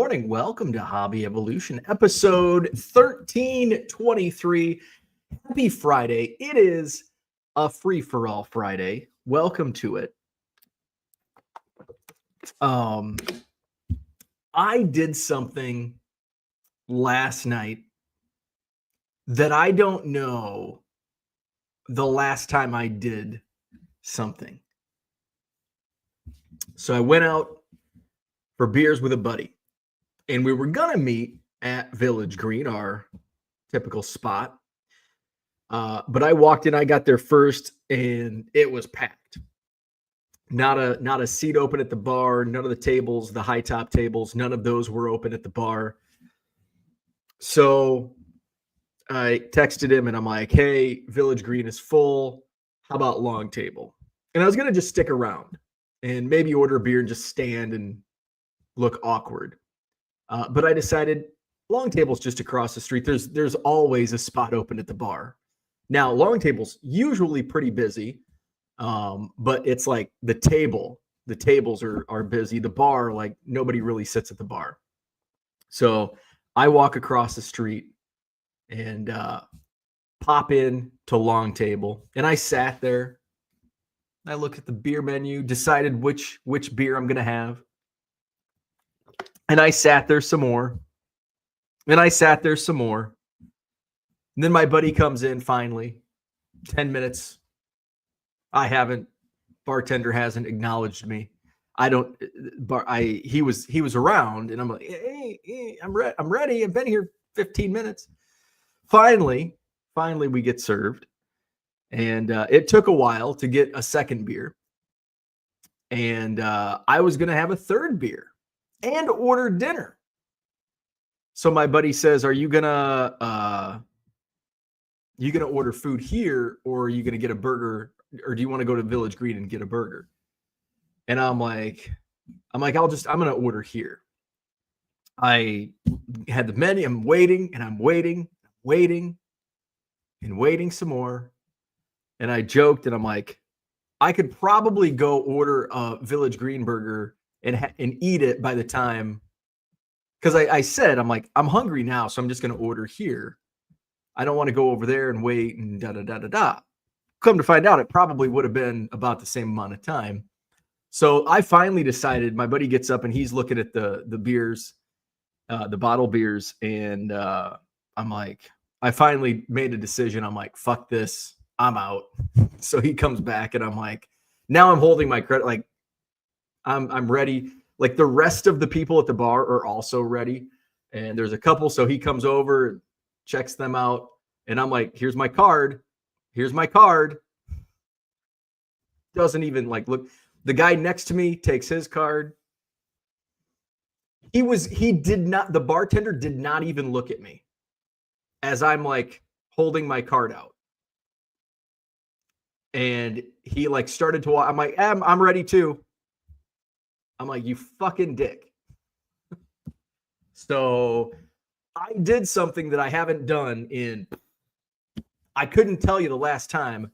morning. Welcome to Hobby Evolution, episode 1323. Happy Friday. It is a free-for-all Friday. Welcome to it. I did something last night that I don't know the last time I did something. So I went out for beers with a buddy, and we were going to meet at Village Green, our typical spot. But I walked in, I got there first, and it was packed. Not a seat open at the bar. None of the tables, the high top tables, none of those were open at the bar. So I texted him and I'm like, hey, Village Green is full. How about long table? And I was going to just stick around and maybe order a beer and just stand and look awkward. But I decided long table's just across the street. There's always a spot open at the bar. Now, long table's usually pretty busy, but it's like the tables are busy. The bar, like nobody really sits at the bar. So I walk across the street and pop in to long table, and I sat there. I looked at the beer menu, decided which beer I'm gonna have. And I sat there some more. And I sat there some more. And then my buddy comes in finally. 10 minutes. Bartender hasn't acknowledged me. He was around, and I'm like, hey, I'm ready. I've been here 15 minutes. Finally we get served. And it took a while to get a second beer. And I was going to have a third beer and order dinner. So my buddy says, are you gonna order food here, or are you gonna get a burger, or do you want to go to Village Green and get a burger? And I'm like, I'm gonna order here. I had the menu, I'm waiting some more. And I joked, and I'm like, I could probably go order a Village Green burger and eat it by the time, because I said, I'm like, I'm hungry now, so I'm just going to order here. I don't want to go over there and wait and da-da-da-da-da. Come to find out, it probably would have been about the same amount of time. So I finally decided, my buddy gets up and he's looking at the beers, the bottle beers, and I'm like, I finally made a decision. I'm like, fuck this, I'm out. So he comes back, and I'm like, now I'm holding my credit, like I'm ready. Like the rest of the people at the bar are also ready. And there's a couple. So he comes over, checks them out. And I'm like, here's my card. Doesn't even like look. The guy next to me takes his card. The bartender did not even look at me as I'm like holding my card out. And he like started to walk. I'm like, I'm ready too. I'm like, you fucking dick. So I did something that I haven't done I couldn't tell you the last time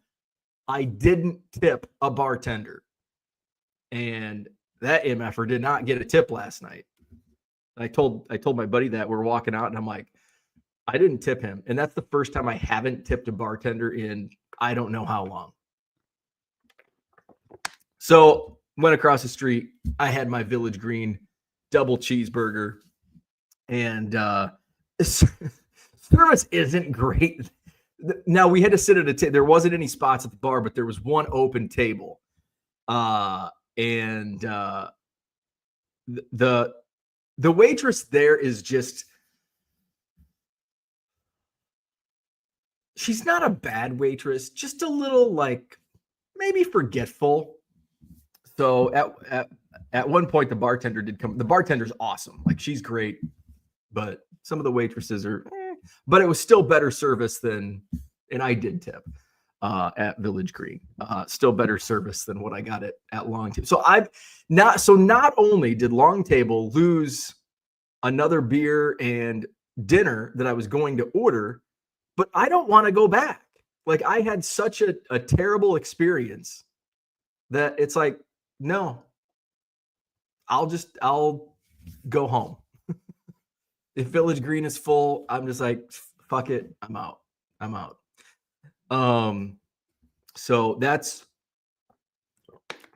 I didn't tip a bartender. And that MFer did not get a tip last night. I told my buddy that we're walking out, and I'm like, I didn't tip him. And that's the first time I haven't tipped a bartender in I don't know how long. So went across the street. I had my Village Green double cheeseburger, and service isn't great. Now we had to sit at a table. There wasn't any spots at the bar, but there was one open table. And the waitress there is just, she's not a bad waitress, just a little like maybe forgetful. So at one point, the bartender did come. The bartender's awesome. Like, she's great, but some of the waitresses are, but it was still better service than, and I did tip at Village Green. Still better service than what I got at Long Table. So not only did Long Table lose another beer and dinner that I was going to order, but I don't want to go back. Like, I had such a terrible experience that it's like, no, I'll go home. If Village Green is full, I'm just like, fuck it, I'm out. I'm out. So that's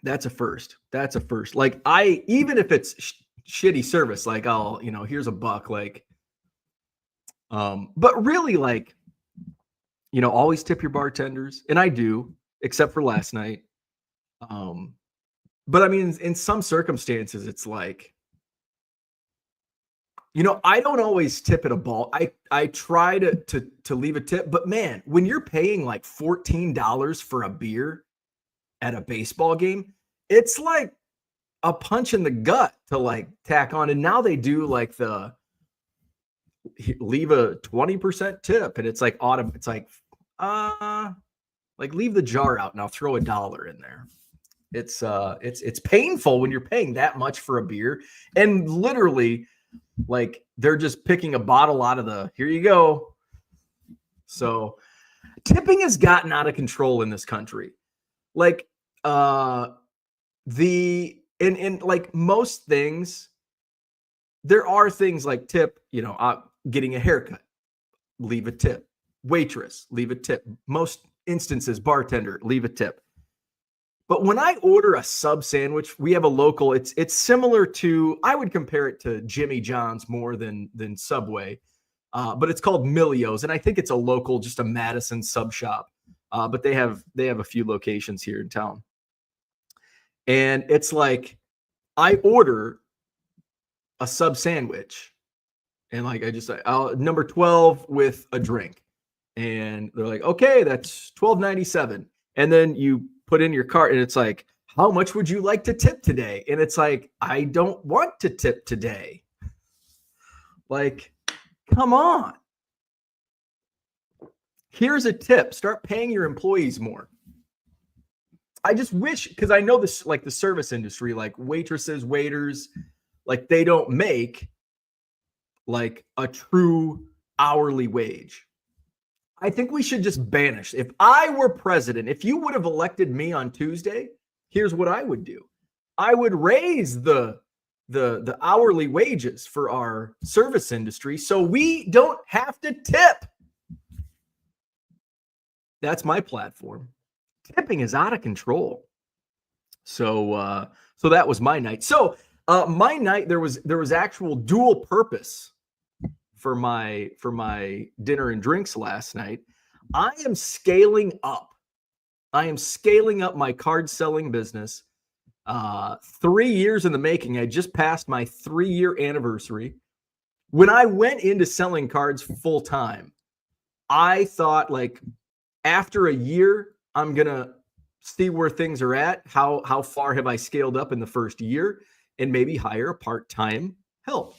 a first. That's a first. Like even if it's shitty service, like I'll, here's a buck, like, but really, like, always tip your bartenders, and I do, except for last night. But I mean, in some circumstances, it's like, I don't always tip at a ball. I try to leave a tip, but man, when you're paying like $14 for a beer at a baseball game, it's like a punch in the gut to like tack on. And now they do like the leave a 20% tip, and it's like autumn. It's like leave the jar out and I'll throw $1 in there. It's painful when you're paying that much for a beer, and literally, like, they're just picking a bottle out of the, here you go. So tipping has gotten out of control in this country. Like, in like most things, there are things like tip, getting a haircut, leave a tip. Waitress, leave a tip. Most instances, bartender, leave a tip. But when I order a sub sandwich, we have a local, it's similar to, I would compare it to Jimmy John's more than Subway, but it's called Milio's, and I think it's a local, just a Madison sub shop. But they have a few locations here in town. And it's like, I order a sub sandwich, and like I'll number 12 with a drink. And they're like, okay, that's $12.97. And then you put in your cart, and it's like, how much would you like to tip today? And it's like, I don't want to tip today. Like, come on. Here's a tip. Start paying your employees more. I just wish, because I know this, like the service industry, like waitresses, waiters, like they don't make like a true hourly wage. I think we should just banish. If I were president, if you would have elected me on Tuesday, here's what I would do. I would raise the hourly wages for our service industry so we don't have to tip. That's my platform. Tipping is out of control. So that was my night. So my night, there was actual dual purpose for my dinner and drinks last night. I am scaling up my card selling business. 3 years in the making. I just passed my 3-year anniversary. When I went into selling cards full time, I thought, like, after a year, I'm gonna see where things are at. How far have I scaled up in the first year, and maybe hire a part-time help.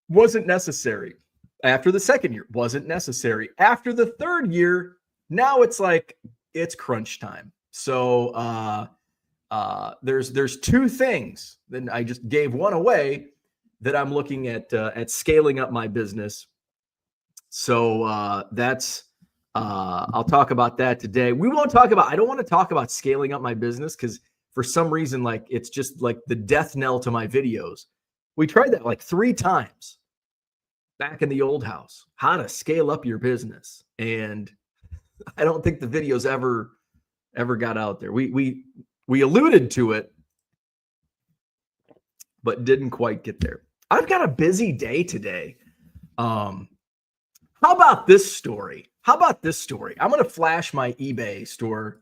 Wasn't necessary. After the second year, wasn't necessary. After the third year, now it's like, it's crunch time. So there's two things. Then I just gave one away that I'm looking at scaling up my business. So that's I'll talk about that today. I don't want to talk about scaling up my business, because for some reason, like, it's just like the death knell to my videos. We tried that like 3 times back in the old house, how to scale up your business. And I don't think the videos ever got out there. We alluded to it, but didn't quite get there. I've got a busy day today. How about this story? I'm going to flash my eBay store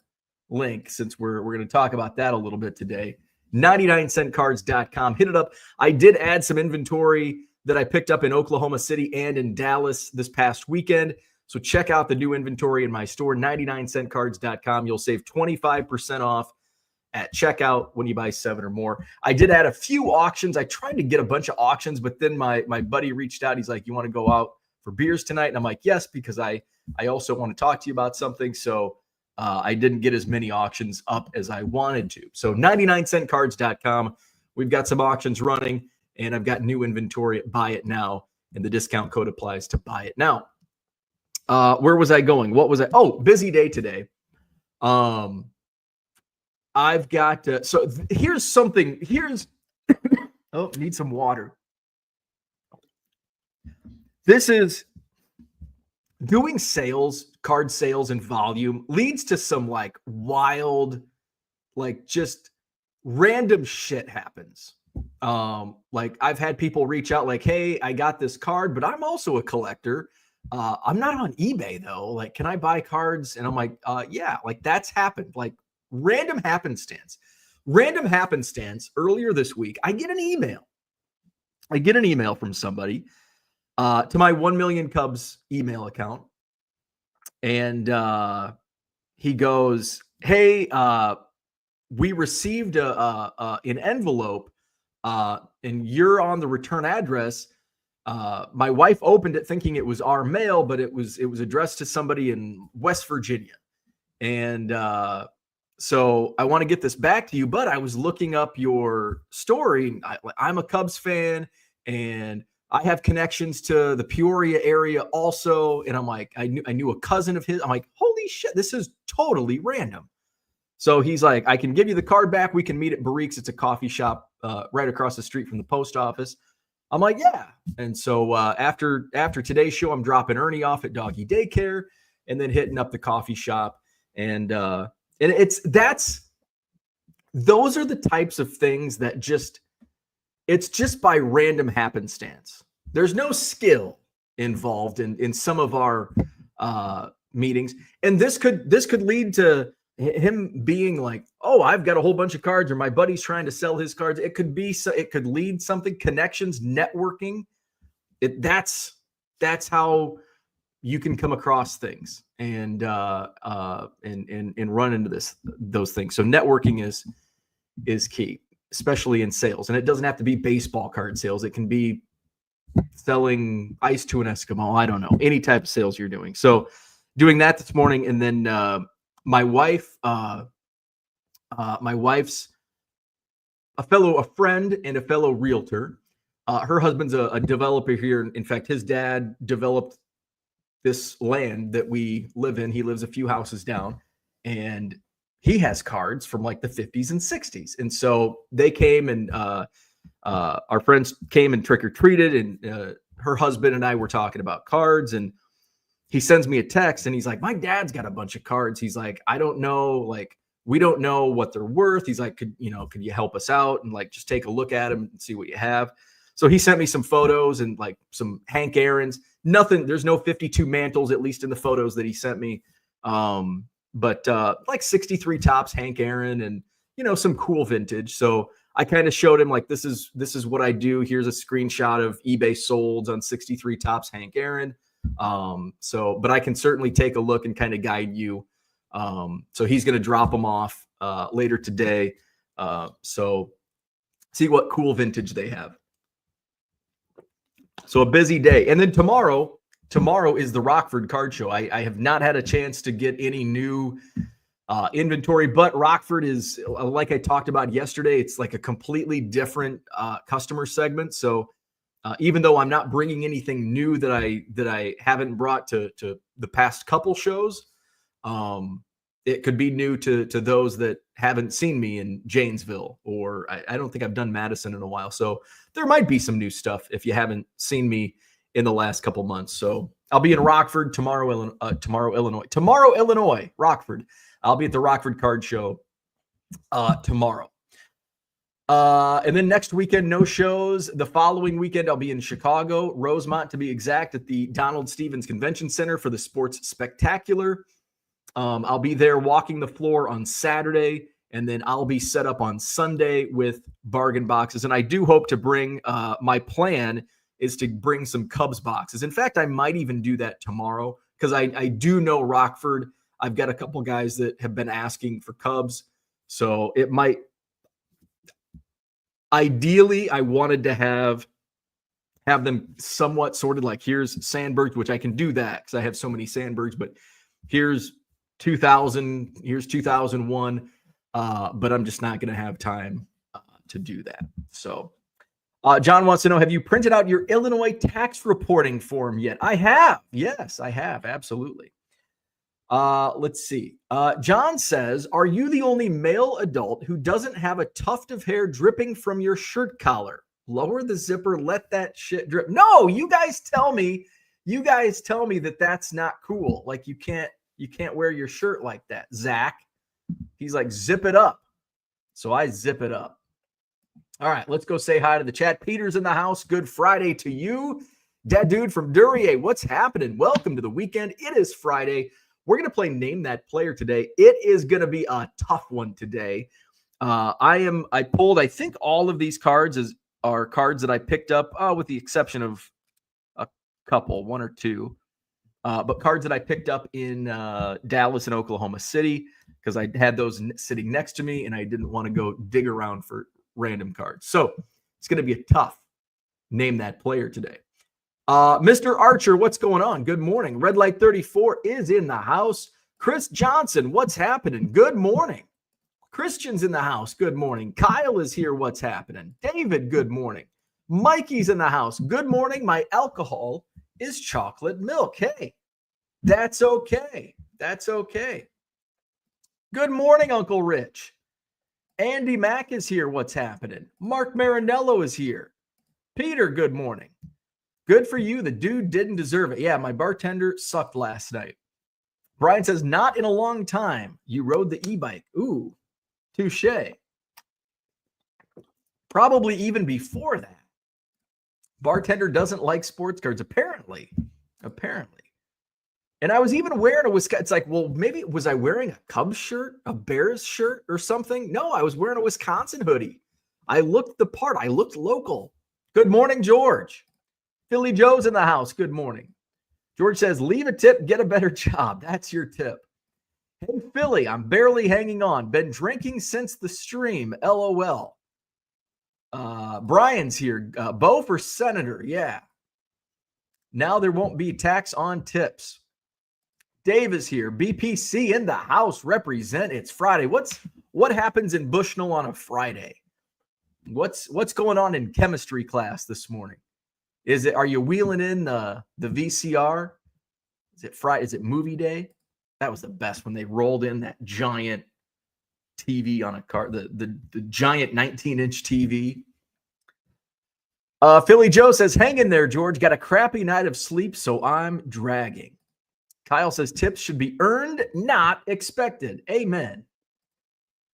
link, since we're going to talk about that a little bit today. 99centcards.com. Hit it up. I did add some inventory that I picked up in Oklahoma City and in Dallas this past weekend. So check out the new inventory in my store, 99centcards.com. You'll save 25% off at checkout when you buy 7 or more. I did add a few auctions. I tried to get a bunch of auctions, but then my buddy reached out. He's like, you want to go out for beers tonight? And I'm like, yes, because I also want to talk to you about something. So I didn't get as many auctions up as I wanted to. So 99centcards.com. We've got some auctions running, and I've got new inventory at Buy It Now, and the discount code applies to Buy It Now. Where was I going? What was I? Oh, busy day today. I've got here's something. Oh, need some water. this is doing sales, card sales and volume leads to some like wild, like just random shit happens. Like I've had people reach out like, hey, I got this card, but I'm also a collector. I'm not on eBay though. Like, can I buy cards? And I'm like, yeah, like that's happened. Like random happenstance. Random happenstance earlier this week, I get an email. I get an email from somebody to my 1 million Cubs email account. And he goes, hey, we received an envelope and you're on the return address. My wife opened it thinking it was our mail, but it was addressed to somebody in West Virginia. And so I want to get this back to you, but I was looking up your story. I'm a Cubs fan and I have connections to the Peoria area also. And I'm like, I knew a cousin of his. I'm like, holy shit, this is totally random. So he's like, I can give you the card back. We can meet at Barrique's. It's a coffee shop right across the street from the post office. I'm like, yeah. And so after today's show, I'm dropping Ernie off at doggy daycare and then hitting up the coffee shop. And those are the types of things that it's just by random happenstance. There's no skill involved in some of our meetings. And this could lead to him being like, oh, I've got a whole bunch of cards, or my buddy's trying to sell his cards. It could lead something, connections, networking. That's how you can come across things and run into those things. So networking is key, especially in sales. And it doesn't have to be baseball card sales. It can be selling ice to an Eskimo. I don't know, any type of sales you're doing. So doing that this morning. And then my wife's a friend and a fellow realtor. Her husband's a developer here. In fact, his dad developed this land that we live in. He lives a few houses down, and he has cards from like the 50s and 60s. And so they came and our friends came and trick-or-treated, and her husband and I were talking about cards, and he sends me a text and he's like, my dad's got a bunch of cards. He's like, I don't know, like, we don't know what they're worth. He's like, could you help us out and like just take a look at them and see what you have? So he sent me some photos and like some Hank Aaron's. Nothing, there's no 52 mantles, at least in the photos that he sent me. But like 63 Topps Hank Aaron and some cool vintage. So I kind of showed him like, this is what I do. Here's a screenshot of eBay solds on 63 Topps Hank Aaron. But I can certainly take a look and kind of guide you. So he's going to drop them off later today. So see what cool vintage they have. So a busy day. And then tomorrow is the Rockford Card Show. I have not had a chance to get any new inventory, but Rockford is, like I talked about yesterday, it's like a completely different customer segment. So even though I'm not bringing anything new that I haven't brought to the past couple shows, it could be new to those that haven't seen me in Janesville, or I don't think I've done Madison in a while. So there might be some new stuff if you haven't seen me in the last couple months. So I'll be in Rockford tomorrow, Illinois, Rockford. I'll be at the Rockford Card Show tomorrow. And then next weekend, no shows. The following weekend, I'll be in Chicago, Rosemont to be exact, at the Donald Stevens Convention Center for the Sports Spectacular. I'll be there walking the floor on Saturday, and then I'll be set up on Sunday with bargain boxes. And I do hope to bring, my plan is to bring some Cubs boxes. In fact, I might even do that tomorrow because I do know Rockford. I've got a couple guys that have been asking for Cubs. So it might, ideally, I wanted to have them somewhat sorted, like here's Sandbergs, which I can do that because I have so many Sandbergs, but here's 2000, here's 2001, but I'm just not going to have time to do that. So John wants to know, have you printed out your Illinois tax reporting form yet? I have. Yes, I have. Absolutely. Let's see. John says, are you the only male adult who doesn't have a tuft of hair dripping from your shirt collar? Lower the zipper, let that shit drip. No, you guys tell me that that's not cool. Like you can't wear your shirt like that. Zach, he's like, zip it up. So I zip it up. All right, let's go say hi to the chat. Peter's in the house. Good Friday to you. Dead Dude from Duryea, what's happening? Welcome to the weekend. It is Friday. We're going to play Name That Player today. It is going to be a tough one today. I pulled, I think all of these cards are cards that I picked up, with the exception of a couple, one or two, but cards that I picked up in Dallas and Oklahoma City because I had those sitting next to me and I didn't want to go dig around for random cards. So it's going to be a tough Name That Player today. Mr. Archer, what's going on? Good morning. Red Light 34 is in the house. Chris Johnson, what's happening? Good morning. Christian's in the house. Good morning. Kyle is here. What's happening? David, good morning. Mikey's in the house. Good morning. My alcohol is chocolate milk. Hey, that's okay. That's okay. Good morning, Uncle Rich. Andy Mack is here. What's happening? Mark Marinello is here. Peter, good morning. Good for you. The dude didn't deserve it. Yeah, my bartender sucked last night. Brian says, not in a long time. You rode the e-bike. Ooh, touche. Probably even before that. Bartender doesn't like sports cards, apparently. And I was even wearing a Wisconsin. It's like, well, maybe was I wearing a Cubs shirt, a Bears shirt or something? No, I was wearing a Wisconsin hoodie. I looked the part. I looked local. Good morning, George. Philly Joe's in the house. Good morning. George says, leave a tip, get a better job. That's your tip. Hey, Philly, I'm barely hanging on. Been drinking since the stream. LOL. Brian's here. Bo for senator. Yeah. Now there won't be tax on tips. Dave is here. BPC in the house. Represent. It's Friday. What happens in Bushnell on a Friday? What's going on in chemistry class this morning? Are you wheeling in the VCR? Is it Friday? Is it movie day? That was the best when they rolled in that giant TV on a car, the giant 19-inch TV. Philly Joe says, hang in there, George. Got a crappy night of sleep, so I'm dragging. Kyle says, tips should be earned, not expected. Amen.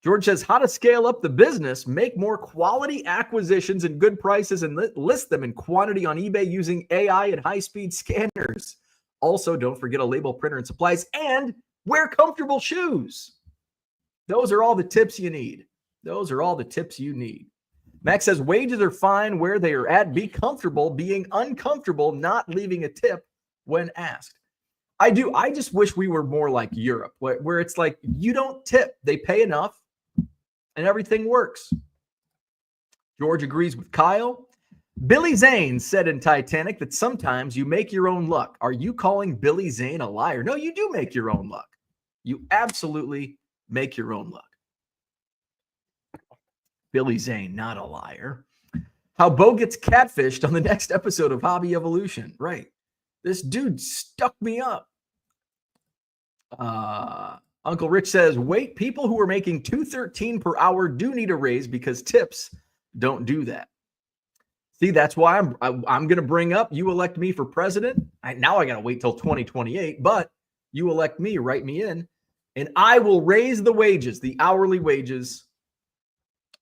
George says, how to scale up the business, make more quality acquisitions and good prices and list them in quantity on eBay using AI and high-speed scanners. Also, don't forget a label printer and supplies and wear comfortable shoes. Those are all the tips you need. Max says, wages are fine where they are at. Be comfortable being uncomfortable, not leaving a tip when asked. I just wish we were more like Europe, where it's like you don't tip. They pay enough. And everything works. George agrees with Kyle. Billy Zane said in Titanic that sometimes you make your own luck. Are you calling Billy Zane a liar? No, you do make your own luck. You absolutely make your own luck. Billy Zane, not a liar. How Bo gets catfished on the next episode of Hobby Evolution. Right. This dude stuck me up. Uncle Rich says, wait, people who are making $213 per hour do need a raise because tips don't do that. See, that's why I'm going to bring up, you elect me for president. Now I got to wait till 2028, but you elect me, write me in, and I will raise the wages, the hourly wages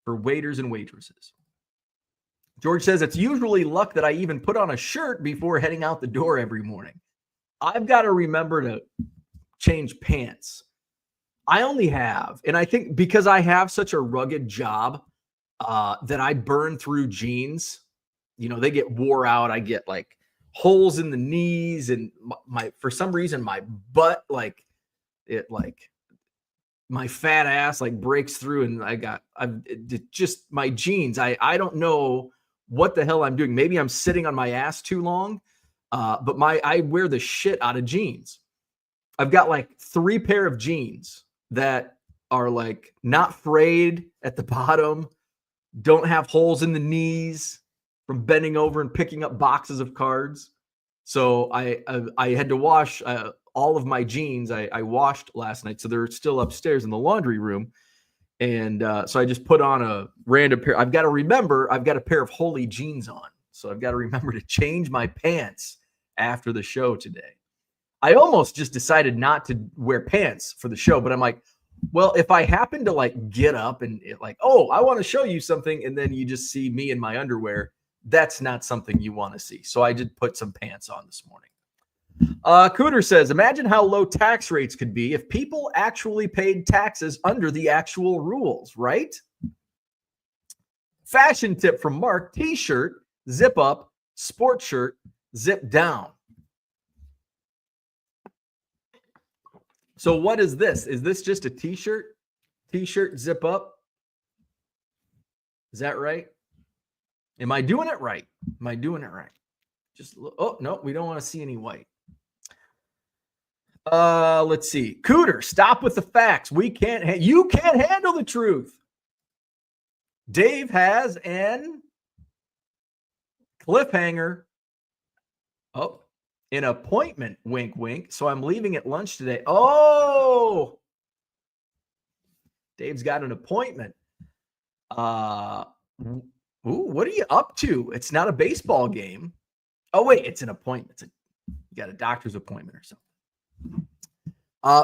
for waiters and waitresses. George says, it's usually luck that I even put on a shirt before heading out the door every morning. I've got to remember to change pants. I only have, and I think because I have such a rugged job that I burn through jeans, they get wore out. I get like holes in the knees and for some reason, my butt, my fat ass breaks through and just my jeans. I don't know what the hell I'm doing. Maybe I'm sitting on my ass too long, but I wear the shit out of jeans. I've got 3 pair of jeans that are not frayed at the bottom, don't have holes in the knees from bending over and picking up boxes of cards. So I had to wash all of my jeans. I washed last night, so they're still upstairs in the laundry room. And so I just put on a random pair. I've got to remember, I've got a pair of Holy jeans on. So I've got to remember to change my pants after the show today. I almost just decided not to wear pants for the show, but I'm like, well, if I happen to like get up and oh, I want to show you something, and then you just see me in my underwear, that's not something you want to see. So I did put some pants on this morning. Cooter says, imagine how low tax rates could be if people actually paid taxes under the actual rules, right? Fashion tip from Mark: t-shirt, zip up, sports shirt, zip down. So what is this? Is this just a t-shirt? T-shirt, zip up? Is that right? Am I doing it right? Am I doing it right? Just look. Oh, no, we don't want to see any white. Let's see. Cooter, stop with the facts. You can't handle the truth. Dave has an cliffhanger. Oh, an appointment, wink, wink. So I'm leaving at lunch today. Oh, Dave's got an appointment. What are you up to? It's not a baseball game. Oh, wait, it's an appointment. You got a doctor's appointment or something.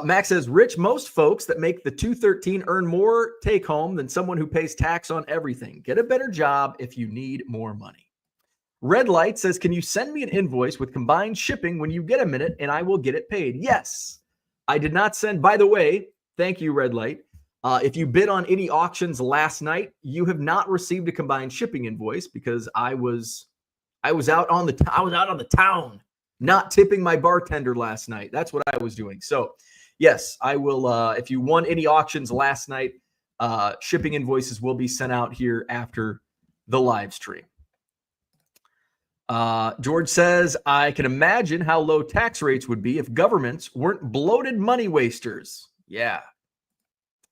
Max says, Rich, most folks that make the 213 earn more take home than someone who pays tax on everything. Get a better job if you need more money. Red Light says, can you send me an invoice with combined shipping when you get a minute and I will get it paid? Yes. I did not send, by the way, thank you, Red Light. If you bid on any auctions last night, you have not received a combined shipping invoice because I was out on the town, not tipping my bartender last night. That's what I was doing. So yes, I will. If you won any auctions last night, shipping invoices will be sent out here after the live stream. George says, I can imagine how low tax rates would be if governments weren't bloated money wasters. Yeah.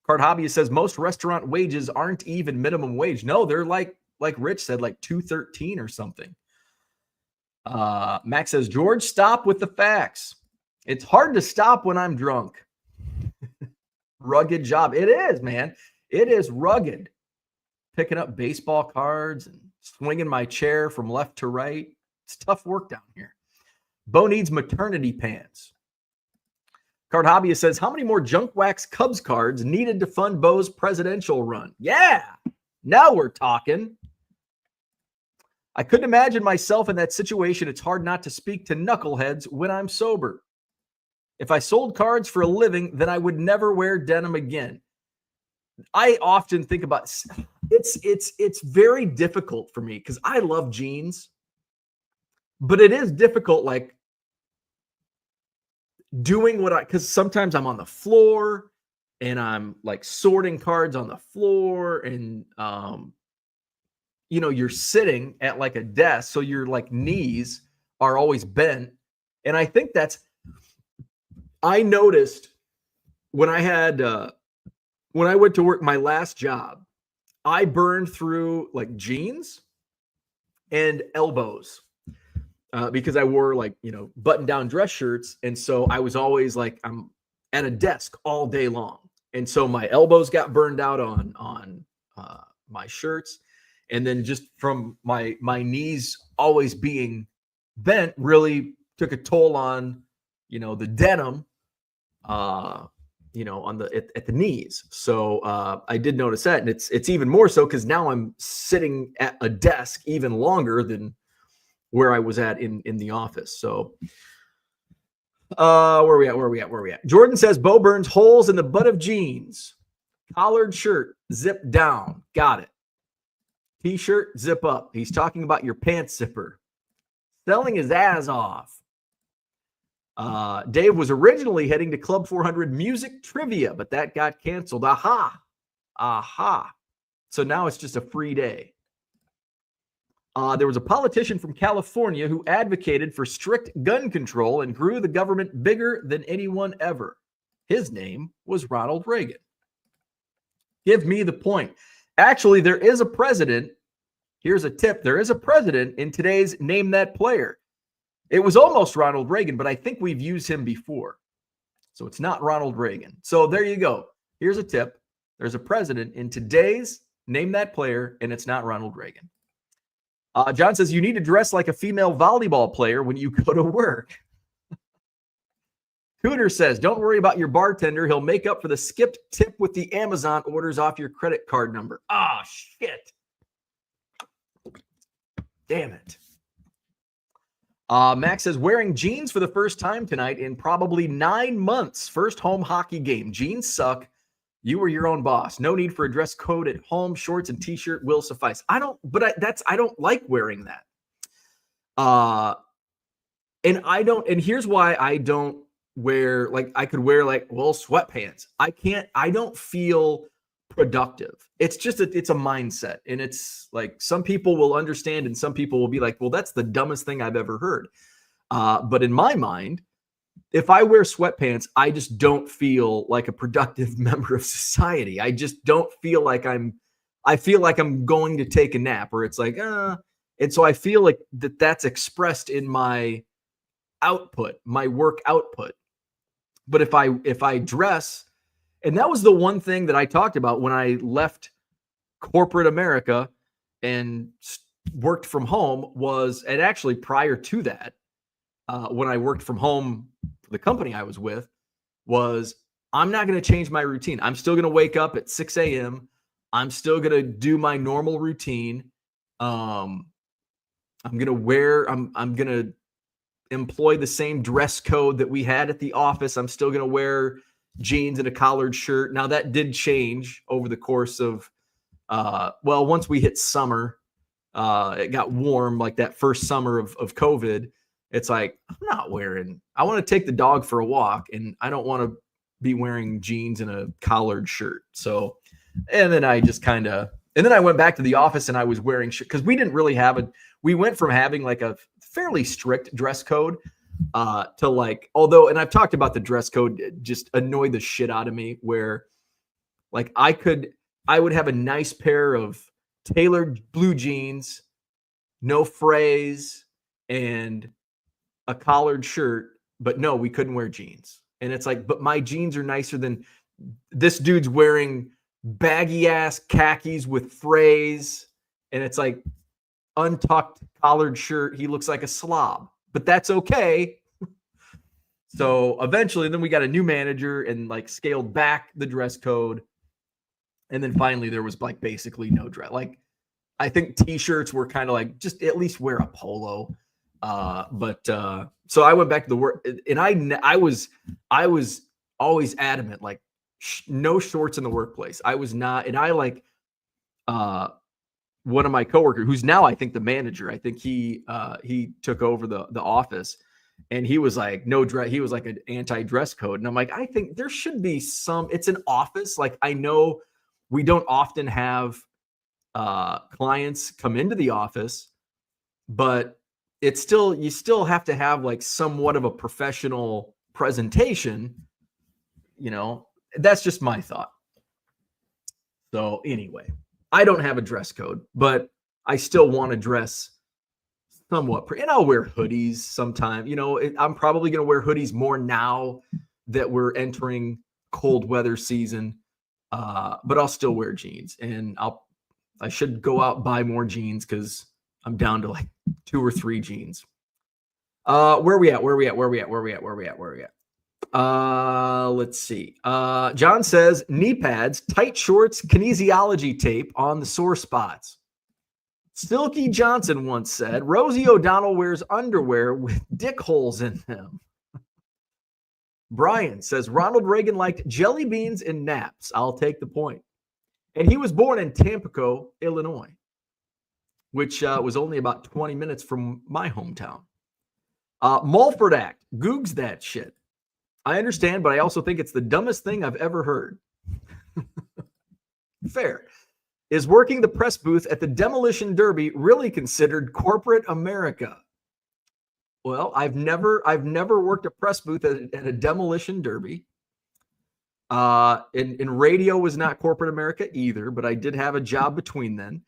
Card Hobbyist says most restaurant wages aren't even minimum wage. No, they're like Rich said, like $2.13 or something. Max says, George, stop with the facts. It's hard to stop when I'm drunk. Rugged job. It is, man. It is rugged. Picking up baseball cards and swinging my chair from left to right. It's tough work down here. Bo needs maternity pants. Card Hobbyist says, how many more junk wax Cubs cards needed to fund Bo's presidential run? Yeah, now we're talking. I couldn't imagine myself in that situation. It's hard not to speak to knuckleheads when I'm sober. If I sold cards for a living, then I would never wear denim again. I often think about it's very difficult for me because I love jeans, but it is difficult, like doing because sometimes I'm on the floor and I'm like sorting cards on the floor and, you're sitting at like a desk. So your like knees are always bent. And I think I noticed when I went to work my last job, I burned through like jeans and elbows because I wore like, button down dress shirts. And so I was always like, I'm at a desk all day long. And so my elbows got burned out on my shirts. And then just from my knees always being bent really took a toll on, the denim, at the knees. So I did notice that. And it's even more so because now I'm sitting at a desk even longer than where I was at in the office. So where are we at? Jordan says, Bo burns holes in the butt of jeans. Collared shirt, zip down. Got it. T-shirt, zip up. He's talking about your pants zipper. Selling his ass off. Dave was originally heading to Club 400 Music Trivia, but that got canceled. Aha. So now it's just a free day. There was a politician from California who advocated for strict gun control and grew the government bigger than anyone ever. His name was Ronald Reagan. Give me the point. Actually, there is a president. Here's a tip. There is a president in today's Name That Player. It was almost Ronald Reagan, but I think we've used him before. So it's not Ronald Reagan. So there you go. Here's a tip. There's a president in today's name that player, and it's not Ronald Reagan. John says, you need to dress like a female volleyball player when you go to work. Cooter says, don't worry about your bartender. He'll make up for the skipped tip with the Amazon orders off your credit card number. Ah, shit. Damn it. Max says, wearing jeans for the first time tonight in probably 9 months. First home hockey game. Jeans suck. You were your own boss. No need for a dress code at home. Shorts and t-shirt will suffice. I don't like wearing that. And here's why I don't wear, like, I could wear sweatpants. I don't feel productive. It's just it's a mindset. And it's like, some people will understand and some people will be like, well, that's the dumbest thing I've ever heard. But in my mind, if I wear sweatpants, I just don't feel like a productive member of society. I just don't feel like I feel like I'm going to take a nap, or it's like, and so I feel like that's expressed in my output, my work output. But if I dress, and that was the one thing that I talked about when I left corporate America and worked from home was, and actually prior to that, when I worked from home for the company I was with, was I'm not going to change my routine. I'm still going to wake up at 6 a.m. I'm still going to do my normal routine. I'm going to employ the same dress code that we had at the office. I'm still going to wear jeans and a collared shirt. Now that did change over the course of, once we hit summer, it got warm, like that first summer of COVID. It's like, I want to take the dog for a walk, and I don't want to be wearing jeans and a collared shirt. So, and then I just and then I went back to the office and I was wearing shit because we didn't really we went from having like a fairly strict dress code to like, and I've talked about the dress code just annoyed the shit out of me, where like I would have a nice pair of tailored blue jeans, no frays, and a collared shirt, but no, we couldn't wear jeans. And it's like, but my jeans are nicer than this dude's wearing baggy ass khakis with frays, and it's like untucked collared shirt. He looks like a slob, but that's okay. So eventually then we got a new manager and like scaled back the dress code. And then finally there was like basically no dress. Like I think t-shirts were kind of like, just at least wear a polo. So I went back to the work, and I was always adamant, like no shorts in the workplace. I was not, and I like, one of my coworkers who's now, I think, the manager, I think he took over the office, and he was like, no dress. He was like an anti-dress code. And I'm like, I think there should be it's an office. Like, I know we don't often have clients come into the office, but you still have to have like somewhat of a professional presentation. That's just my thought. So anyway, I don't have a dress code, but I still want to dress somewhat, and I'll wear hoodies sometime. I'm probably going to wear hoodies more now that we're entering cold weather season. But I'll still wear jeans, and I should go out and buy more jeans because I'm down to like 2 or 3 jeans. Where are we at? Let's see. John says knee pads, tight shorts, kinesiology tape on the sore spots. Silky Johnson once said, Rosie O'Donnell wears underwear with dick holes in them. Brian says Ronald Reagan liked jelly beans and naps. I'll take the point. And he was born in Tampico, Illinois, which was only about 20 minutes from my hometown. Mulford Act, Googs that shit. I understand, but I also think it's the dumbest thing I've ever heard. Fair. Is working the press booth at the Demolition Derby really considered corporate America? Well, I've never worked a press booth at a Demolition Derby. And radio was not corporate America either, but I did have a job between then.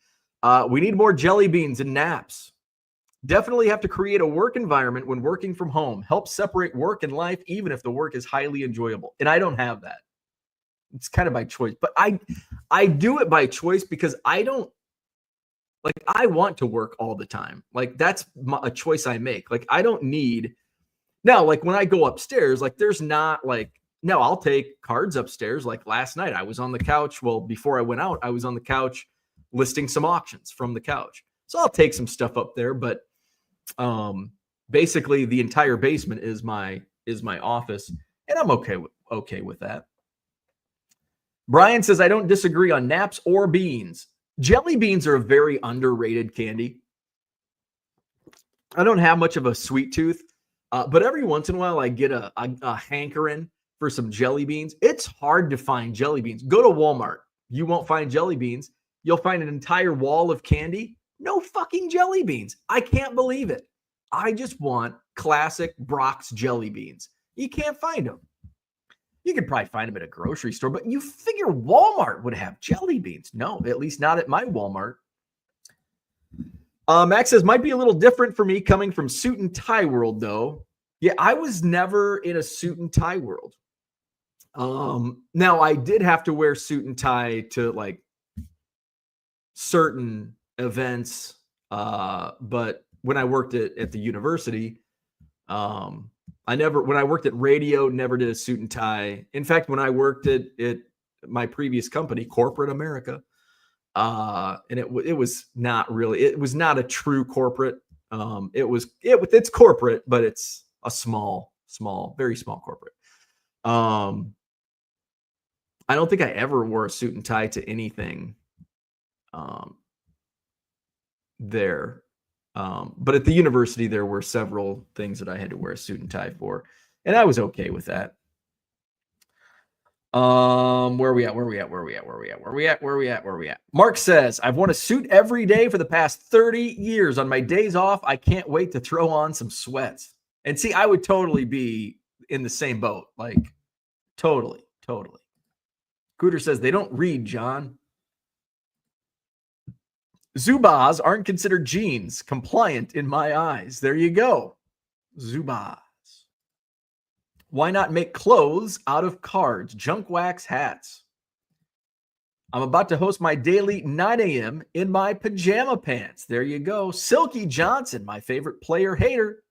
We need more jelly beans and naps. Definitely have to create a work environment when working from home. Help separate work and life, even if the work is highly enjoyable. And I don't have that. it's kind of by choice, but I do it by choice because I don't like, I want to work all the time. Like that's a choice I make. Like I don't need now, like when I go upstairs, like there's not like, no, I'll take cards upstairs. Like last night I was on the couch. Well, before I went out, I was on the couch listing some auctions from the couch. So I'll take some stuff up there, but basically the entire basement is my office, and I'm okay with that. Brian says, I don't disagree on naps or beans. Jelly beans are a very underrated candy. I don't have much of a sweet tooth, but every once in a while I get a hankering for some jelly beans. It's hard to find jelly beans. Go to Walmart. You won't find jelly beans. You'll find an entire wall of candy. No fucking jelly beans. I can't believe it. I just want classic Brock's jelly beans. You can't find them. You could probably find them at a grocery store, but you figure Walmart would have jelly beans. No, at least not at my Walmart. Max says, might be a little different for me coming from suit and tie world, though. Yeah, I was never in a suit and tie world. Now, I did have to wear suit and tie to like certain events, but when I worked at the university, when I worked at radio, never did a suit and tie. In fact, when I worked at my previous company, corporate America, and it was not really, it was not a true corporate. It's corporate, but it's a small, very small corporate. I don't think I ever wore a suit and tie to anything there. But at the university, there were several things that I had to wear a suit and tie for, and I was okay with that. Where are we at? Mark says, I've worn a suit every day for the past 30 years. On my days off, I can't wait to throw on some sweats. And see, I would totally be in the same boat. Like, totally. Cooter says, they don't read, John. Zubaz aren't considered jeans. Compliant in my eyes. There you go. Zubaz. Why not make clothes out of cards? Junk wax hats. I'm about to host my daily 9 a.m. in my pajama pants. There you go. Silky Johnson, my favorite player hater.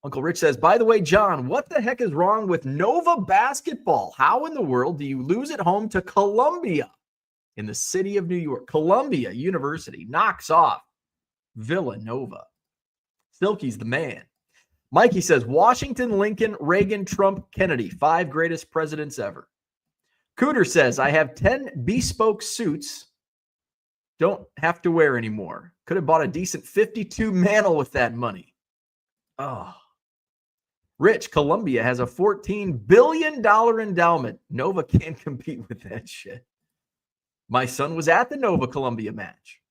Uncle Rich says, by the way, John, what the heck is wrong with Nova basketball? How in the world do you lose at home to Columbia in the city of New York? Columbia University knocks off Villanova. Silky's the man. Mikey says, Washington, Lincoln, Reagan, Trump, Kennedy, 5 greatest presidents ever. Cooter says, I have 10 bespoke suits. Don't have to wear anymore. Could have bought a decent 52 mantle with that money. Oh. Rich, Columbia has a $14 billion endowment. Nova can't compete with that shit. My son was at the Nova Columbia match.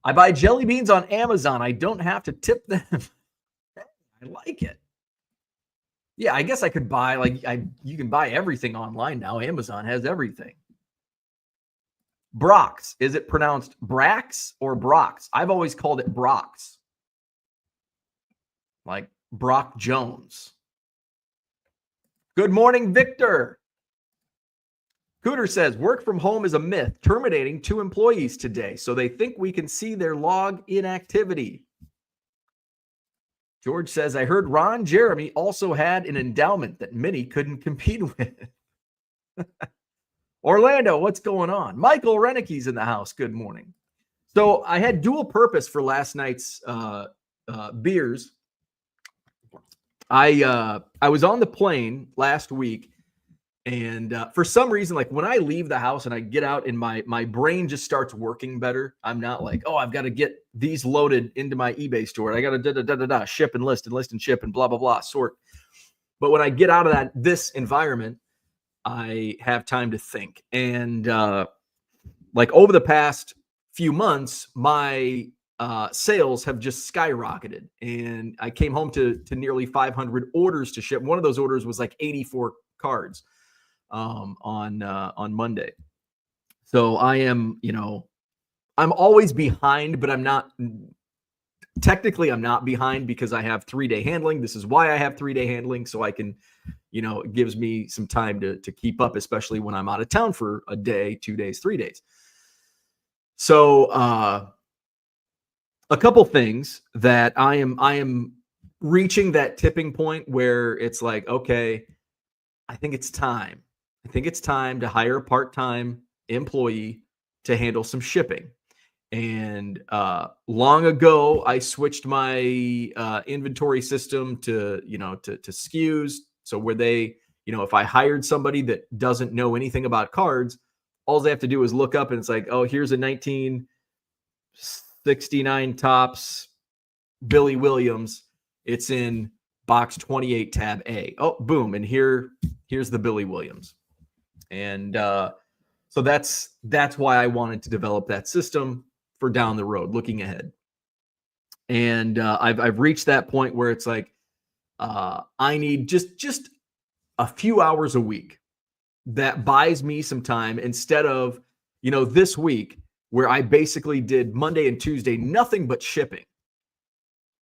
I buy jelly beans on Amazon. I don't have to tip them. I like it. Yeah, I guess I could buy, you can buy everything online now. Amazon has everything. Brock's. Is it pronounced Brax or Brock's? I've always called it Brock's. Like Brock Jones. Good morning, Victor. Cooter says, work from home is a myth, terminating 2 employees today. So they think we can see their log inactivity. George says, I heard Ron Jeremy also had an endowment that many couldn't compete with. Orlando, what's going on? Michael Renicke's in the house. Good morning. So I had dual purpose for last night's beers. I was on the plane last week, and for some reason, like when I leave the house and I get out and my brain just starts working better. I'm not like, oh, I've got to get these loaded into my eBay store. I got to ship and list and ship and blah, blah, blah, sort. But when I get out of this environment, I have time to think. And like over the past few months, my sales have just skyrocketed, and I came home to nearly 500 orders to ship. One of those orders was like 84 cards on Monday. So I am, I'm always behind, but I'm not technically I'm not behind because I have 3-day handling. This is why I have 3-day handling, so I can, it gives me some time to keep up, especially when I'm out of town for a day, 2 days, 3 days. So a couple things that I am reaching that tipping point where it's like, okay, I think it's time. I think it's time to hire a part-time employee to handle some shipping. And long ago, I switched my inventory system to SKUs. So where they, if I hired somebody that doesn't know anything about cards, all they have to do is look up and it's like, oh, here's a 1969 Topps Billy Williams. It's in box 28, tab A. Oh, boom. And here's the Billy Williams. And so that's why I wanted to develop that system for down the road, looking ahead. And I've reached that point where it's like I need just a few hours a week that buys me some time instead of this week where I basically did Monday and Tuesday nothing but shipping.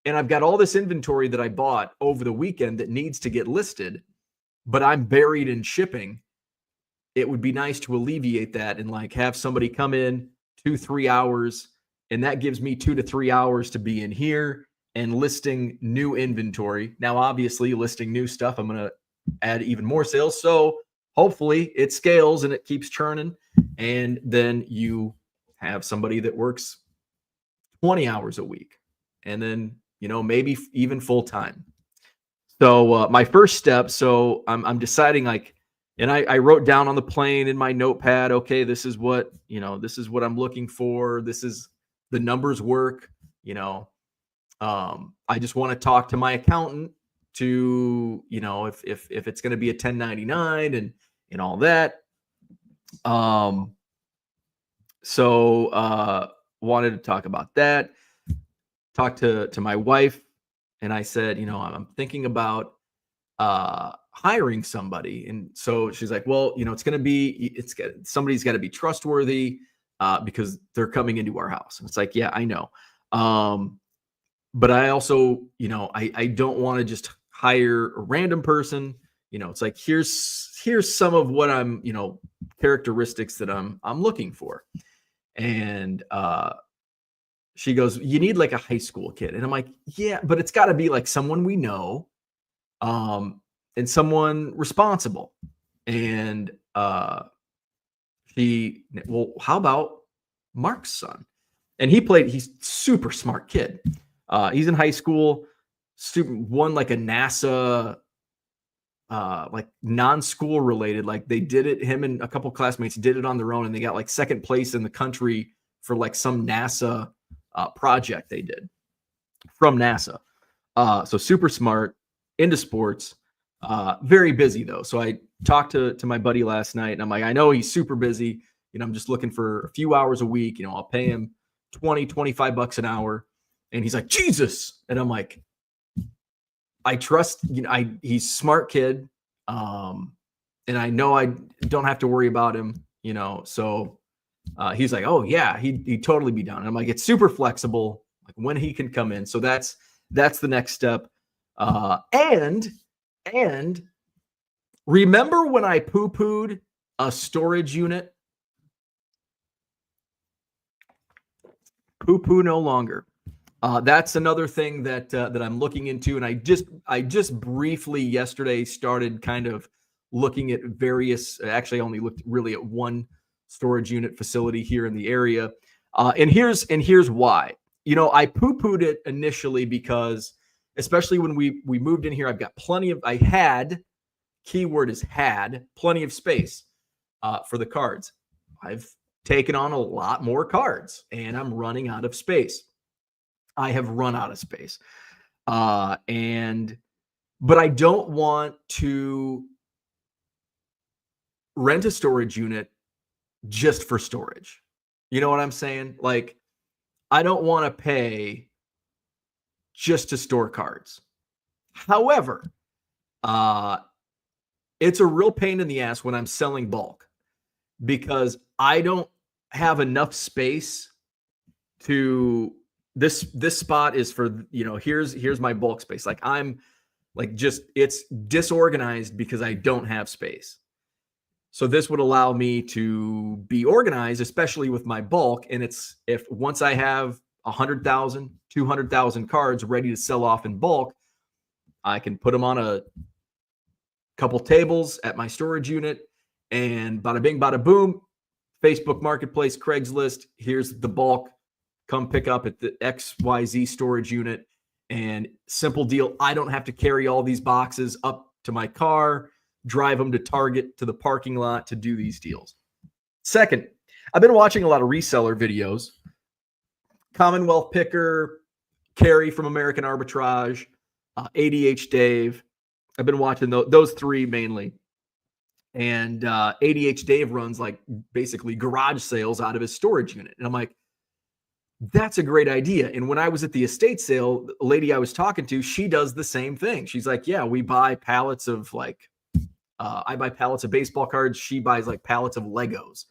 And I've got all this inventory that I bought over the weekend that needs to get listed, but I'm buried in shipping. It would be nice to alleviate that and like have somebody come in 2-3 hours, and that gives me 2 to 3 hours to be in here and listing new inventory. Now, obviously, listing new stuff, I'm going to add even more sales. So hopefully it scales and it keeps churning. And then you have somebody that works 20 hours a week and then, maybe even full time. So my first step, so I'm deciding like, and I wrote down on the plane in my notepad, okay, this is what I'm looking for. This is the numbers work. I just want to talk to my accountant to, if it's going to be a 1099 and all that. So wanted to talk about that. Talked to my wife, and I said, I'm thinking about hiring somebody. And so she's like, well, somebody's got to be trustworthy because they're coming into our house. And it's like, yeah, I know. But I also, I don't want to just hire a random person. It's like, here's some of what I'm, characteristics that I'm looking for. And she goes, you need like a high school kid. And I'm like, yeah, but it's got to be like someone we know. And someone responsible. And well, how about Mark's son? And he's super smart kid. He's in high school, won like a NASA, like non-school related, like they did it, him and a couple classmates did it on their own, and they got like second place in the country for like some NASA project they did from NASA. So super smart, into sports. Very busy though. So I talked to my buddy last night, and I'm like, I know he's super busy. I'm just looking for a few hours a week. I'll pay him $20-25 an hour. And he's like, Jesus. And I'm like, I trust, he's a smart kid. And I know I don't have to worry about him, so he's like, oh yeah, he'd totally be down. And I'm like, it's super flexible, like when he can come in. So that's the next step. And remember when I poo-pooed a storage unit? Poo-poo no longer. That's another thing that I'm looking into, and I just briefly yesterday started kind of looking at various. Actually, I only looked really at one storage unit facility here in the area, and here's why. I poo-pooed it initially because, especially when we moved in here, I had, keyword is had, plenty of space for the cards. I've taken on a lot more cards, and I'm running out of space. I have run out of space. But I don't want to rent a storage unit just for storage. You know what I'm saying? Like, I don't want to pay just to store cards. However, it's a real pain in the ass when I'm selling bulk because I don't have enough space to this spot is for, here's my bulk space. Like I'm like, just, it's disorganized because I don't have space. So this would allow me to be organized, especially with my bulk. And it's, if once I have 100,000, 200,000 cards ready to sell off in bulk, I can put them on a couple tables at my storage unit, and bada bing, bada boom, Facebook Marketplace, Craigslist, here's the bulk, come pick up at the XYZ storage unit. And simple deal, I don't have to carry all these boxes up to my car, drive them to Target, to the parking lot to do these deals. Second, I've been watching a lot of reseller videos. Commonwealth Picker, Carrie from American Arbitrage, ADH Dave. I've been watching those three mainly. And ADH Dave runs like basically garage sales out of his storage unit. And I'm like, that's a great idea. And when I was at the estate sale, the lady I was talking to, she does the same thing. She's like, yeah, we buy pallets of like, I buy pallets of baseball cards. She buys like pallets of Legos.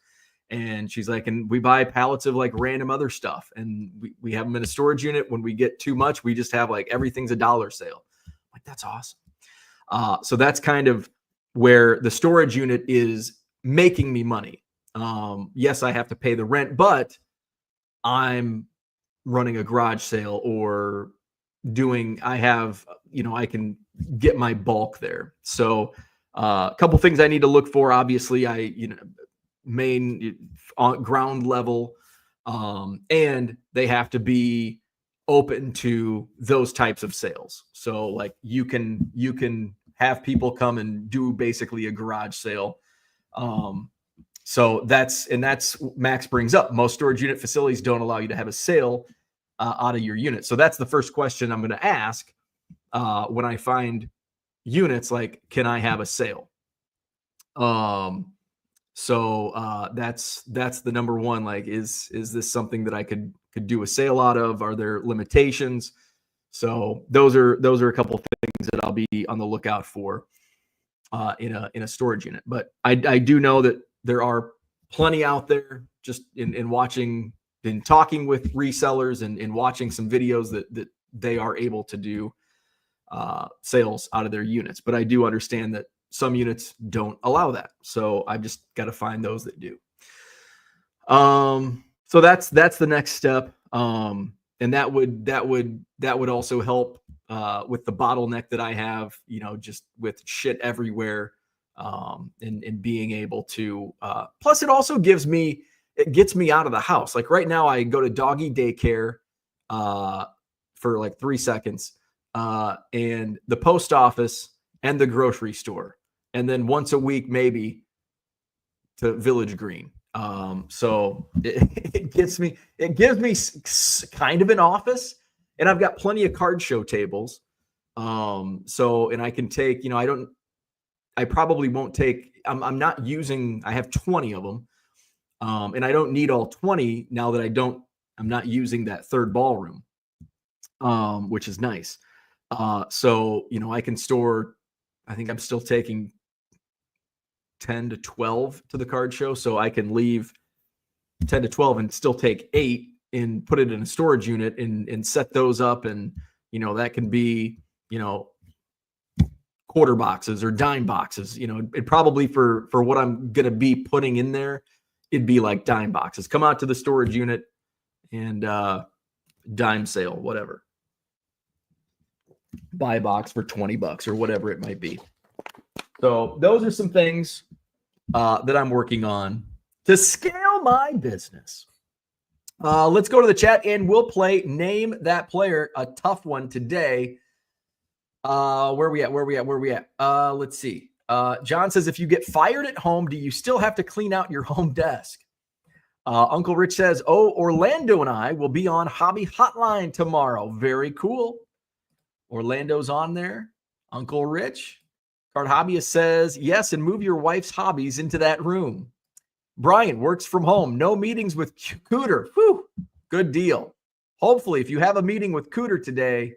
And she's like, and we buy pallets of like random other stuff. And we have them in a storage unit. When we get too much, we just have like, everything's $1 sale. I'm like, that's awesome. So that's kind of where the storage unit is making me money. Yes, I have to pay the rent, but I'm running a garage sale or I can get my bulk there. So a couple things I need to look for. Obviously, main on ground level, and they have to be open to those types of sales. So like you can have people come and do basically a garage sale. So that's Max brings up, most storage unit facilities don't allow you to have a sale out of your unit. So that's the first question I'm going to ask when I find units, like, can I have a sale? So that's the number one, like, is this something that I could do a sale out of? Are there limitations? So those are a couple of things that I'll be on the lookout for in a storage unit. But I do know that there are plenty out there, just in watching and talking with resellers and watching some videos that they are able to do sales out of their units. But I do understand that some units don't allow that. So I've just got to find those that do. So that's the next step. And that would also help with the bottleneck that I have, just with shit everywhere, and being able to, plus it also gets me out of the house. Like right now I go to doggy daycare, for like 3 seconds, and the post office and the grocery store. And then once a week, maybe to Village Green. So it gives me kind of an office, and I've got plenty of card show tables. So, and I can take, I probably won't take, I'm not using, I have 20 of them. And I don't need all 20 now that I'm not using that third ballroom, which is nice. So, I can store, I think I'm still taking 10 to 12 to the card show. So I can leave 10 to 12 and still take 8 and put it in a storage unit and set those up. And, that can be, quarter boxes or dime boxes. It probably for what I'm going to be putting in there, it'd be like dime boxes. Come out to the storage unit and dime sale, whatever. Buy a box for $20 or whatever it might be. So those are some things that I'm working on to scale my business. Let's go to the chat and we'll play Name That Player, a tough one today. Where we at? Let's see. John says, if you get fired at home, do you still have to clean out your home desk? Uncle Rich says, Orlando and I will be on Hobby Hotline tomorrow. Very cool. Orlando's on there. Uncle Rich. Card Hobbyist says, yes, and move your wife's hobbies into that room. Brian works from home. No meetings with Cooter. Whew, good deal. Hopefully, if you have a meeting with Cooter today,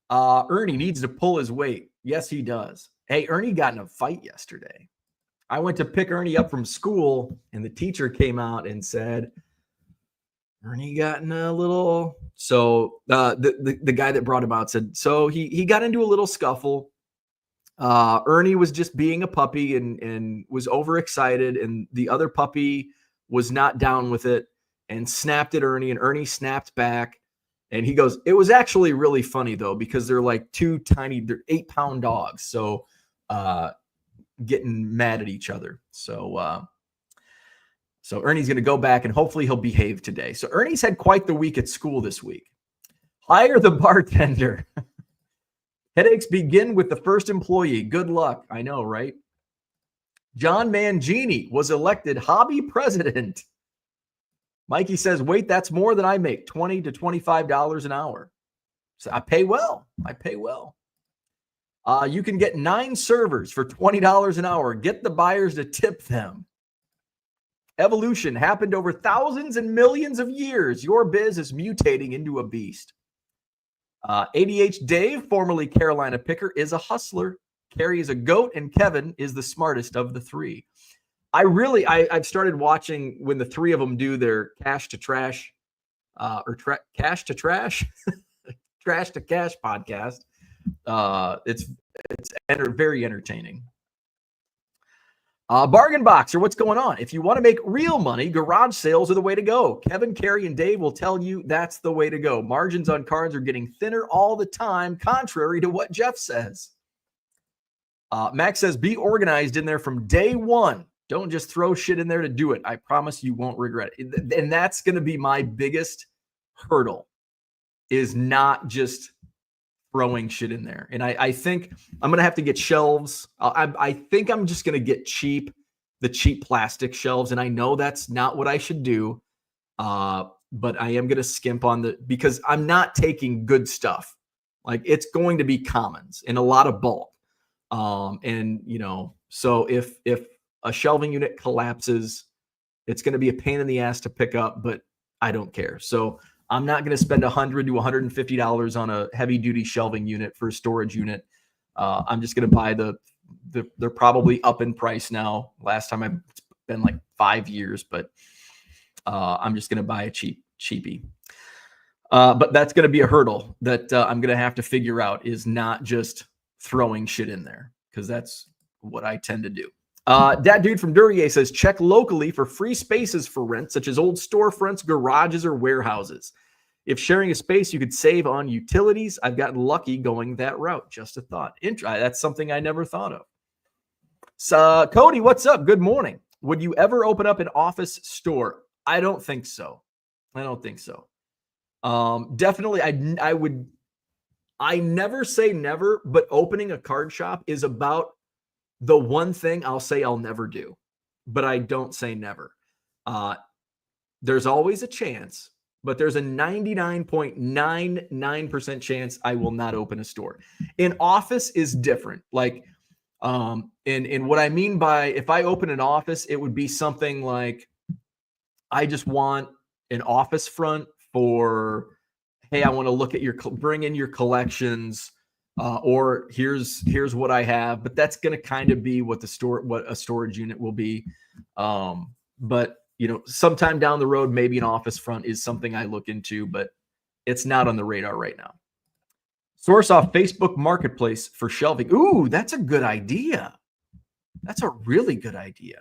Ernie needs to pull his weight. Yes, he does. Hey, Ernie got in a fight yesterday. I went to pick Ernie up from school, and the teacher came out and said, Ernie got in a little. So the guy that brought him out said, so he got into a little scuffle. Ernie was just being a puppy and was overexcited, and the other puppy was not down with it and snapped at Ernie, and Ernie snapped back. And he goes, it was actually really funny though, because they're like they're 8-pound dogs. So getting mad at each other. So Ernie's going to go back and hopefully he'll behave today. So Ernie's had quite the week at school this week. Hire the bartender. Headaches begin with the first employee. Good luck. I know, right? John Mangini was elected hobby president. Mikey says, wait, that's more than I make, $20 to $25 an hour. So I pay well. You can get 9 servers for $20 an hour. Get the buyers to tip them. Evolution happened over thousands and millions of years. Your biz is mutating into a beast. ADH Dave, formerly Carolina Picker, is a hustler. Carrie is a goat, and Kevin is the smartest of the 3. I've started watching when the 3 of them do their cash to trash cash to trash, trash to cash podcast. It's very entertaining. Bargain Boxer, what's going on? If you want to make real money, garage sales are the way to go. Kevin, Carrie, and Dave will tell you that's the way to go. Margins on cards are getting thinner all the time, contrary to what Jeff says. Max says, be organized in there from day one. Don't just throw shit in there to do it. I promise you won't regret it. And that's going to be my biggest hurdle, is not just throwing shit in there. And I think I'm going to have to get shelves. I think I'm just going to get the cheap plastic shelves. And I know that's not what I should do. But I am going to skimp on because I'm not taking good stuff. Like, it's going to be commons in a lot of bulk. And so if a shelving unit collapses, it's going to be a pain in the ass to pick up, but I don't care. So I'm not going to spend $100 to $150 on a heavy duty shelving unit for a storage unit. I'm just going to buy they're probably up in price now. Last time it's been like 5 years, but I'm just going to buy a cheapie. But that's going to be a hurdle that I'm going to have to figure out, is not just throwing shit in there, because that's what I tend to do. That dude from Duryea says, check locally for free spaces for rent, such as old storefronts, garages, or warehouses. If sharing a space, you could save on utilities. I've gotten lucky going that route. Just a thought. That's something I never thought of. So, Cody, what's up? Good morning. Would you ever open up an office store? I don't think so. Definitely, I would. I never say never, but opening a card shop is about the one thing I'll say I'll never do, but I don't say never. There's always a chance, but there's a 99.99% chance I will not open a store. An office is different. Like, and what I mean by, if I open an office, it would be something like, I just want an office front for, hey, I want to look at bring in your collections. Or here's what I have, but that's going to kind of be what a storage unit will be. But sometime down the road, maybe an office front is something I look into, but it's not on the radar right now. Source off Facebook Marketplace for shelving. Ooh, that's a good idea. That's a really good idea.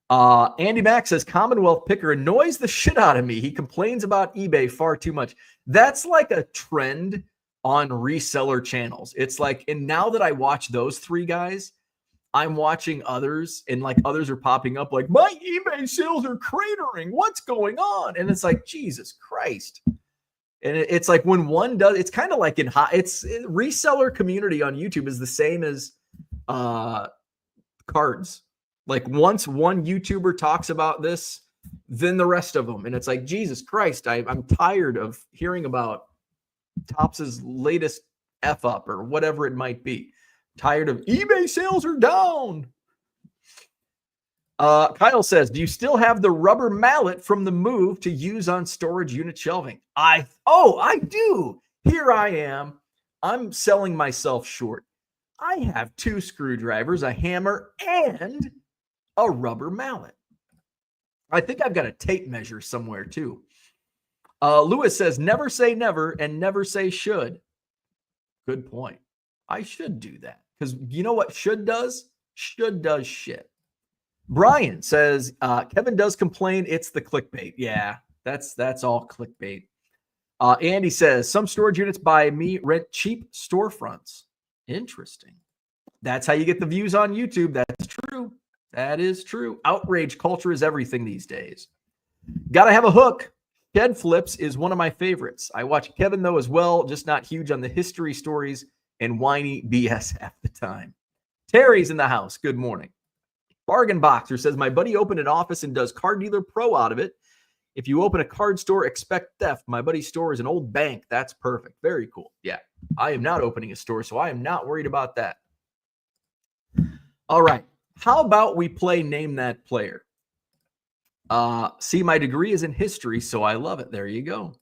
Andy Mack says, Commonwealth Picker annoys the shit out of me. He complains about eBay far too much. That's like a trend on reseller channels. It's like, and now that I watch those 3 guys, I'm watching others, and like others are popping up like, my eBay sales are cratering. What's going on? And it's like, Jesus Christ. And it's like, when one does, it's kind of like reseller community on YouTube is the same as cards. Like, once one YouTuber talks about this, then the rest of them. And it's like, Jesus Christ, I'm tired of hearing about Topps' latest F up or whatever it might be. Tired of eBay sales are down. Kyle says, do you still have the rubber mallet from the move to use on storage unit shelving? I do. Here I am. I'm selling myself short. I have 2 screwdrivers, a hammer, and a rubber mallet. I think I've got a tape measure somewhere too. Lewis says, never say never and never say should. Good point. I should do that because you know what should does? Should does shit. Brian says, Kevin does complain it's the clickbait. Yeah, that's all clickbait. Andy says, some storage units by me rent cheap storefronts. Interesting. That's how you get the views on YouTube. That's true. That is true. Outrage culture is everything these days. Gotta have a hook. Shed Flips is one of my favorites. I watch Kevin, though, as well, just not huge on the history stories and whiny BS half the time. Terry's in the house. Good morning. Bargain Boxer says, my buddy opened an office and does Card Dealer Pro out of it. If you open a card store, expect theft. My buddy's store is an old bank. That's perfect. Very cool. Yeah, I am not opening a store, so I am not worried about that. All right. How about we play Name That Player? See, my degree is in history, so I love it. There you go.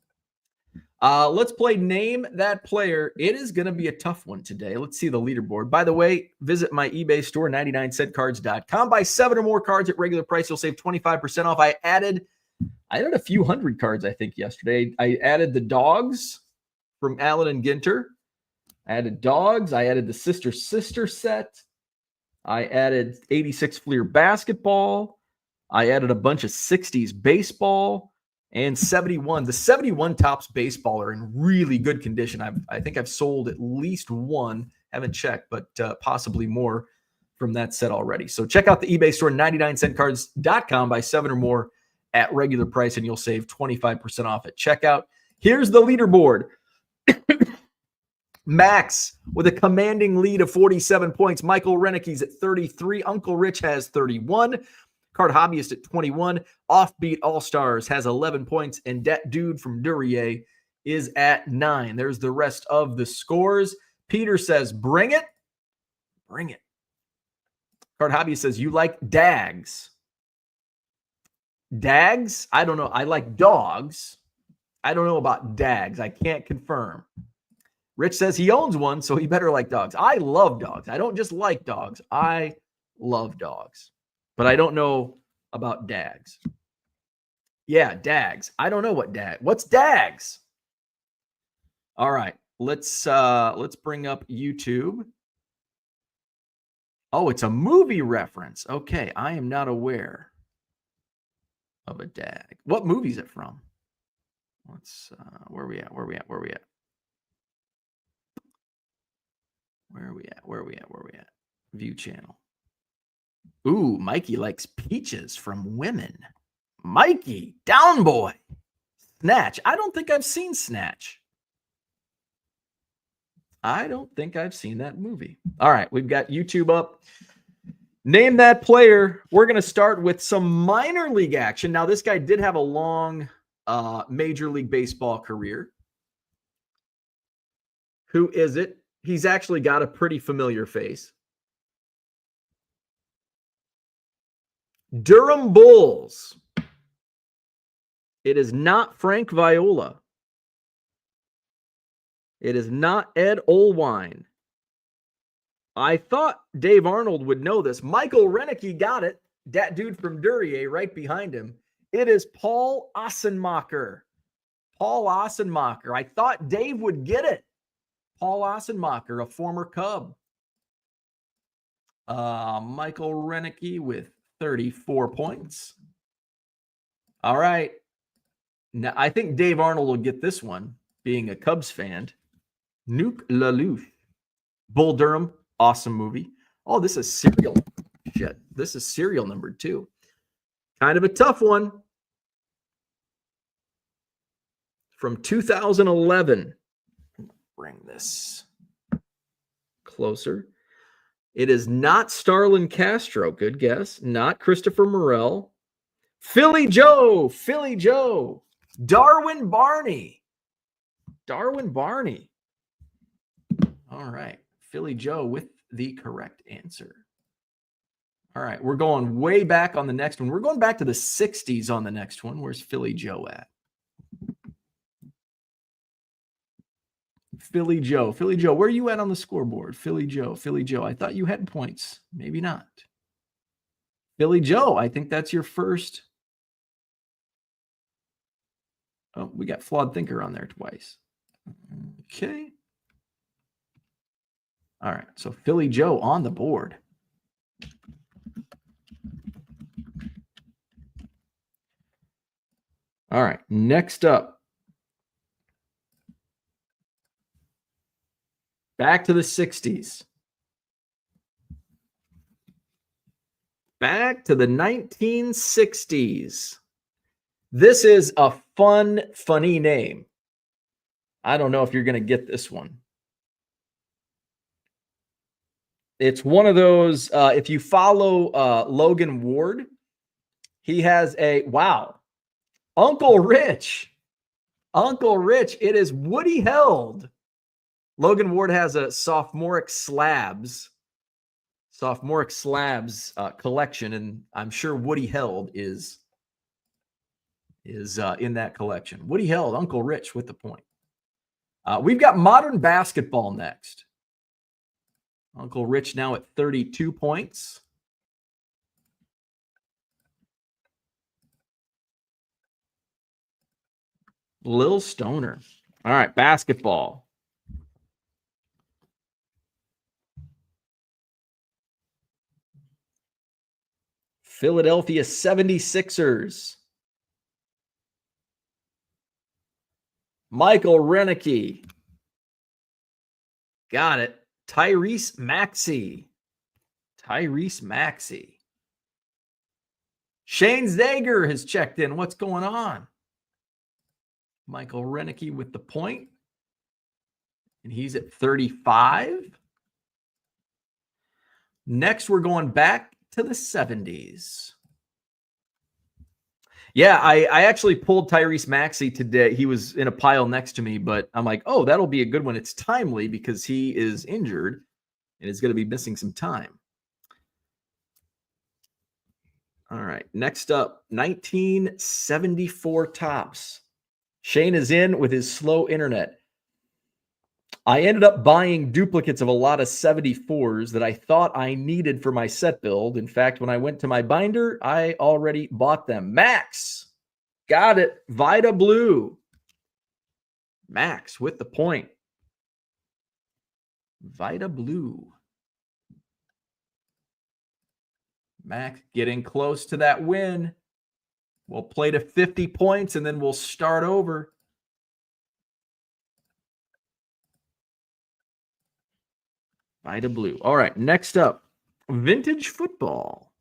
Let's play Name That Player. It is going to be a tough one today. Let's see the leaderboard. By the way, visit my eBay store, 99centcards.com. Buy 7 or more cards at regular price. You'll save 25% off. I added a few hundred cards, I think, yesterday. I added the dogs from Allen and Ginter. I added dogs. I added the sister set. I added 86 Fleer basketball. I added a bunch of 60s baseball and 71. The 71 Topps baseball are in really good condition. I think I've sold at least one. Haven't checked, but possibly more from that set already. So check out the eBay store, 99centcards.com. Buy 7 or more at regular price, and you'll save 25% off at checkout. Here's the leaderboard. Max with a commanding lead of 47 points. Michael Renicke's at 33. Uncle Rich has 31. Card Hobbyist at 21. Offbeat All-Stars has 11 points. And that dude from Duryea is at 9. There's the rest of the scores. Peter says, bring it. Bring it. Card Hobbyist says, you like Dags. Dags? I don't know. I like dogs. I don't know about Dags. I can't confirm. Rich says he owns one, so he better like dogs. I love dogs. I don't just like dogs. I love dogs. But I don't know about Dags. Yeah, Dags. I don't know what's Dags? All right. Let's bring up YouTube. Oh, it's a movie reference. Okay, I am not aware of a dag. What movie is it from? Let's where are we at? View channel. Ooh, Mikey likes Peaches from Women. Mikey, down boy. Snatch. I don't think I've seen Snatch. I don't think I've seen that movie. All right, we've got YouTube up. Name That Player. We're going to start with some minor league action. Now, this guy did have a long Major League Baseball career. Who is it? He's actually got a pretty familiar face. Durham Bulls. It is not Frank Viola. It is not Ed Olwine. I thought Dave Arnold would know this. Michael Renicke got it. That dude from Duryea right behind him. It is Paul Ossenmacher. Paul Ossenmacher. I thought Dave would get it. Paul Ossenmacher, a former Cub. Michael Renicke with 34 points. All right. Now, I think Dave Arnold will get this one, being a Cubs fan. Nuke LaLoosh. Bull Durham, awesome movie. Oh, this is serial. Shit. This is serial number 2. Kind of a tough one. From 2011. Bring this closer. It is not Starlin Castro. Good guess. Not Christopher Morel. Philly Joe. Philly Joe. Darwin Barney. Darwin Barney. All right. Philly Joe with the correct answer. All right. We're going way back on the next one. We're going back to the 60s on the next one. Where's Philly Joe at? Philly Joe. Philly Joe, where are you at on the scoreboard? Philly Joe. Philly Joe. I thought you had points. Maybe not. Philly Joe, I think that's your first. Oh, we got Flawed Thinker on there twice. Okay. All right. So Philly Joe on the board. All right. Next up. Back to the 60s. Back to the 1960s. This is a funny name. I don't know if you're going to get this one. It's one of those, if you follow Logan Ward, he has wow. Uncle Rich. Uncle Rich. It is Woody Held. Logan Ward has a sophomoric slabs collection, and I'm sure Woody Held is in that collection. Woody Held, Uncle Rich with the point. We've got modern basketball next. Uncle Rich now at 32 points. Lil Stoner. All right, basketball. Philadelphia 76ers. Michael Renicky. Got it. Tyrese Maxey. Shane Zager has checked in. What's going on? Michael Renicky with the point. And he's at 35. Next, we're going back to the 70s. Yeah, I actually pulled Tyrese Maxey today. He was in a pile next to me, but I'm like, oh, that'll be a good one. It's timely because he is injured and is going to be missing some time. All right, next up, 1974 Topps. Shane is in with his slow internet. I ended up buying duplicates of a lot of 74s that I thought I needed for my set build. In fact, when I went to my binder, I already bought them. Max, got it. Vita Blue. Max with the point. Vita Blue. Max getting close to that win. We'll play to 50 points and then we'll start over. Vita Blue. All right, next up, vintage football.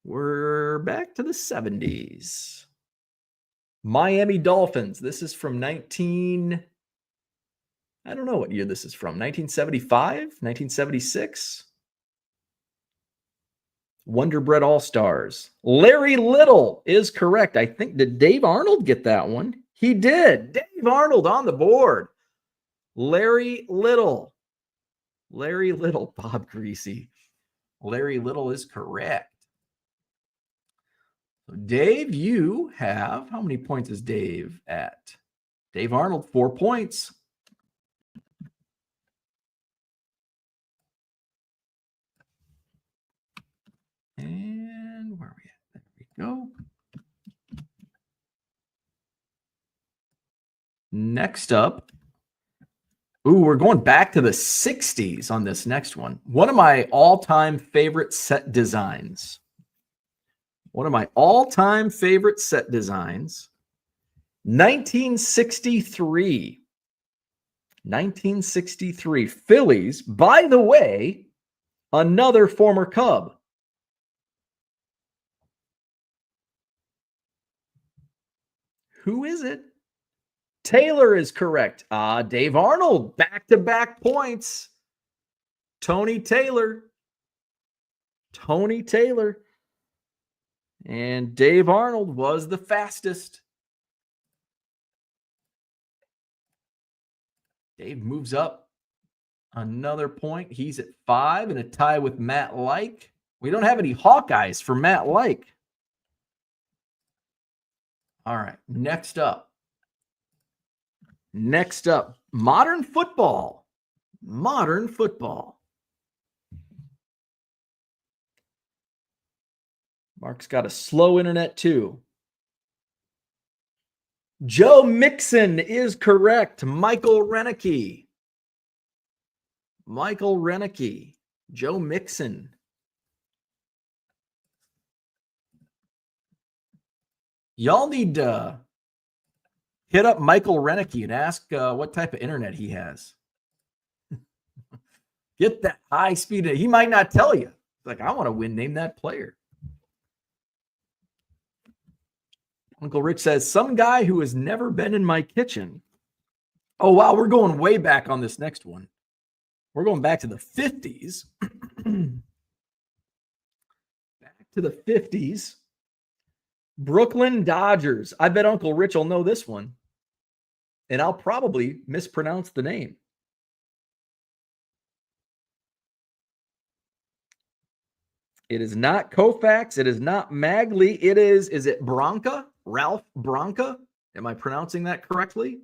We're back to the 70s. Miami Dolphins. This is from I don't know what year this is from. 1975? 1976? Wonder Bread All-Stars. Larry Little is correct. I think, did Dave Arnold get that one? He did. Dave Arnold on the board. Larry Little. Bob Greasy. Larry Little is correct. So Dave, you have, how many points is Dave at? Dave Arnold, 4 points. And where are we at? There we go. Next up, we're going back to the 60s on this next one. One of my all-time favorite set designs. 1963. 1963. Phillies, by the way, another former Cub. Who is it? Taylor is correct. Dave Arnold, back-to-back points. Tony Taylor. And Dave Arnold was the fastest. Dave moves up another point. He's at 5 and a tie with Matt Like. We don't have any Hawkeyes for Matt Like. All right, next up, modern football. Mark's got a slow internet too. Joe Mixon is correct. Michael Renicky. Michael Renicky. Joe Mixon. Y'all need to hit up Michael Renicky and ask what type of internet he has. Get that high speed. He might not tell you. Like, I want to win. Name that player. Uncle Rich says, some guy who has never been in my kitchen. Oh, wow. We're going way back on this next one. We're going back to the 50s. Back to the 50s. Brooklyn Dodgers. I bet Uncle Rich will know this one. And I'll probably mispronounce the name. It is not Koufax. It is not Magley. It is it Branca? Ralph Branca? Am I pronouncing that correctly?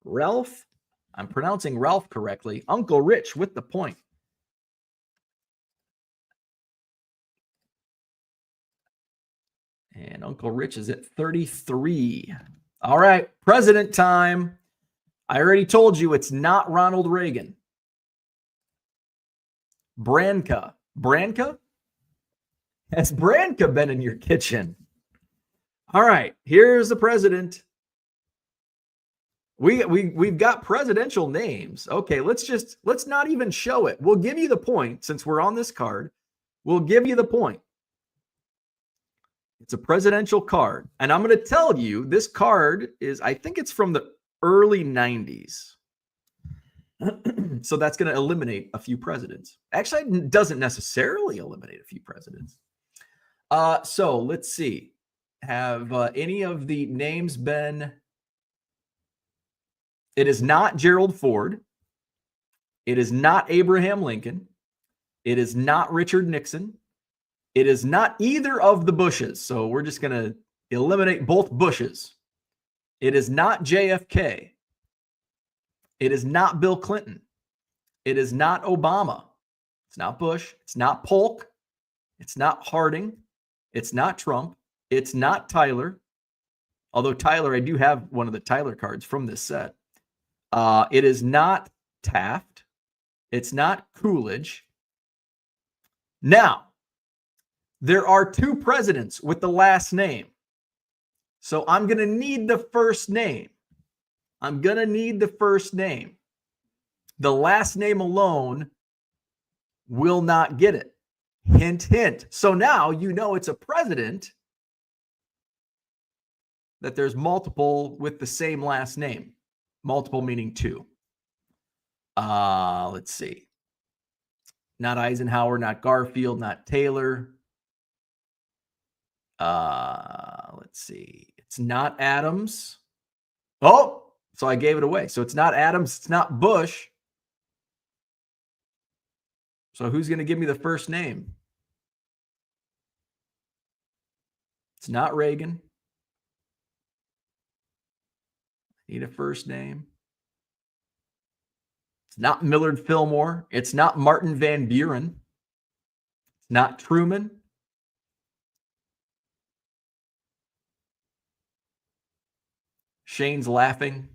Ralph? I'm pronouncing Ralph correctly. Uncle Rich with the point. And Uncle Rich is at 33. All right, president time. I already told you it's not Ronald Reagan. Branca. Branca? Has Branca been in your kitchen? All right, here's the president. We've got presidential names. Okay, let's not even show it. We'll give you the point since we're on this card. We'll give you the point. It's a presidential card. And I'm going to tell you this card is, I think it's from the early 90s. So that's going to eliminate a few presidents. Actually, it doesn't necessarily eliminate a few presidents. So let's see. Have any of the names been? It is not Gerald Ford. It is not Abraham Lincoln. It is not Richard Nixon. It is not either of the Bushes. So we're just going to eliminate both Bushes. It is not JFK. It is not Bill Clinton. It is not Obama. It's not Bush. It's not Polk. It's not Harding. It's not Trump. It's not Tyler. Although Tyler, I do have one of the Tyler cards from this set. It is not Taft. It's not Coolidge. Now, there are two presidents with the last name. So I'm going to need the first name. I'm going to need the first name. The last name alone will not get it. Hint, hint. So now you know it's a president that there's multiple with the same last name. Multiple meaning two. Let's see. Not Eisenhower, not Garfield, not Taylor. Let's see. It's not Adams. Oh, so I gave it away. So it's not Adams. It's not Bush. So who's going to give me the first name? It's not Reagan. Need a first name. It's not Millard Fillmore. It's not Martin Van Buren. It's not Truman. Shane's laughing.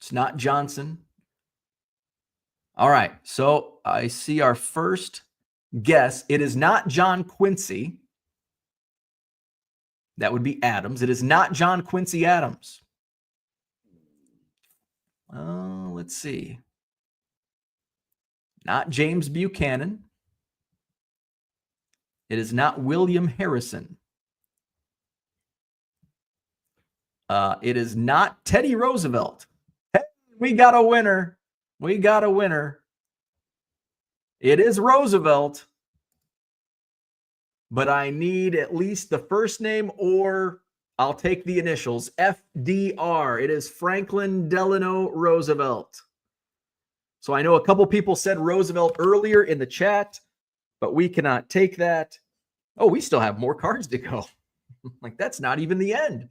It's not Johnson. All right. So I see our first guess. It is not John Quincy. That would be Adams. It is not John Quincy Adams. Let's see. Not James Buchanan. It is not William Harrison. It is not Teddy Roosevelt. Hey, we got a winner. We got a winner. It is Roosevelt. But I need at least the first name, or I'll take the initials. FDR. It is Franklin Delano Roosevelt. So I know a couple people said Roosevelt earlier in the chat, but we cannot take that. Oh, we still have more cards to go. Like, that's not even the end.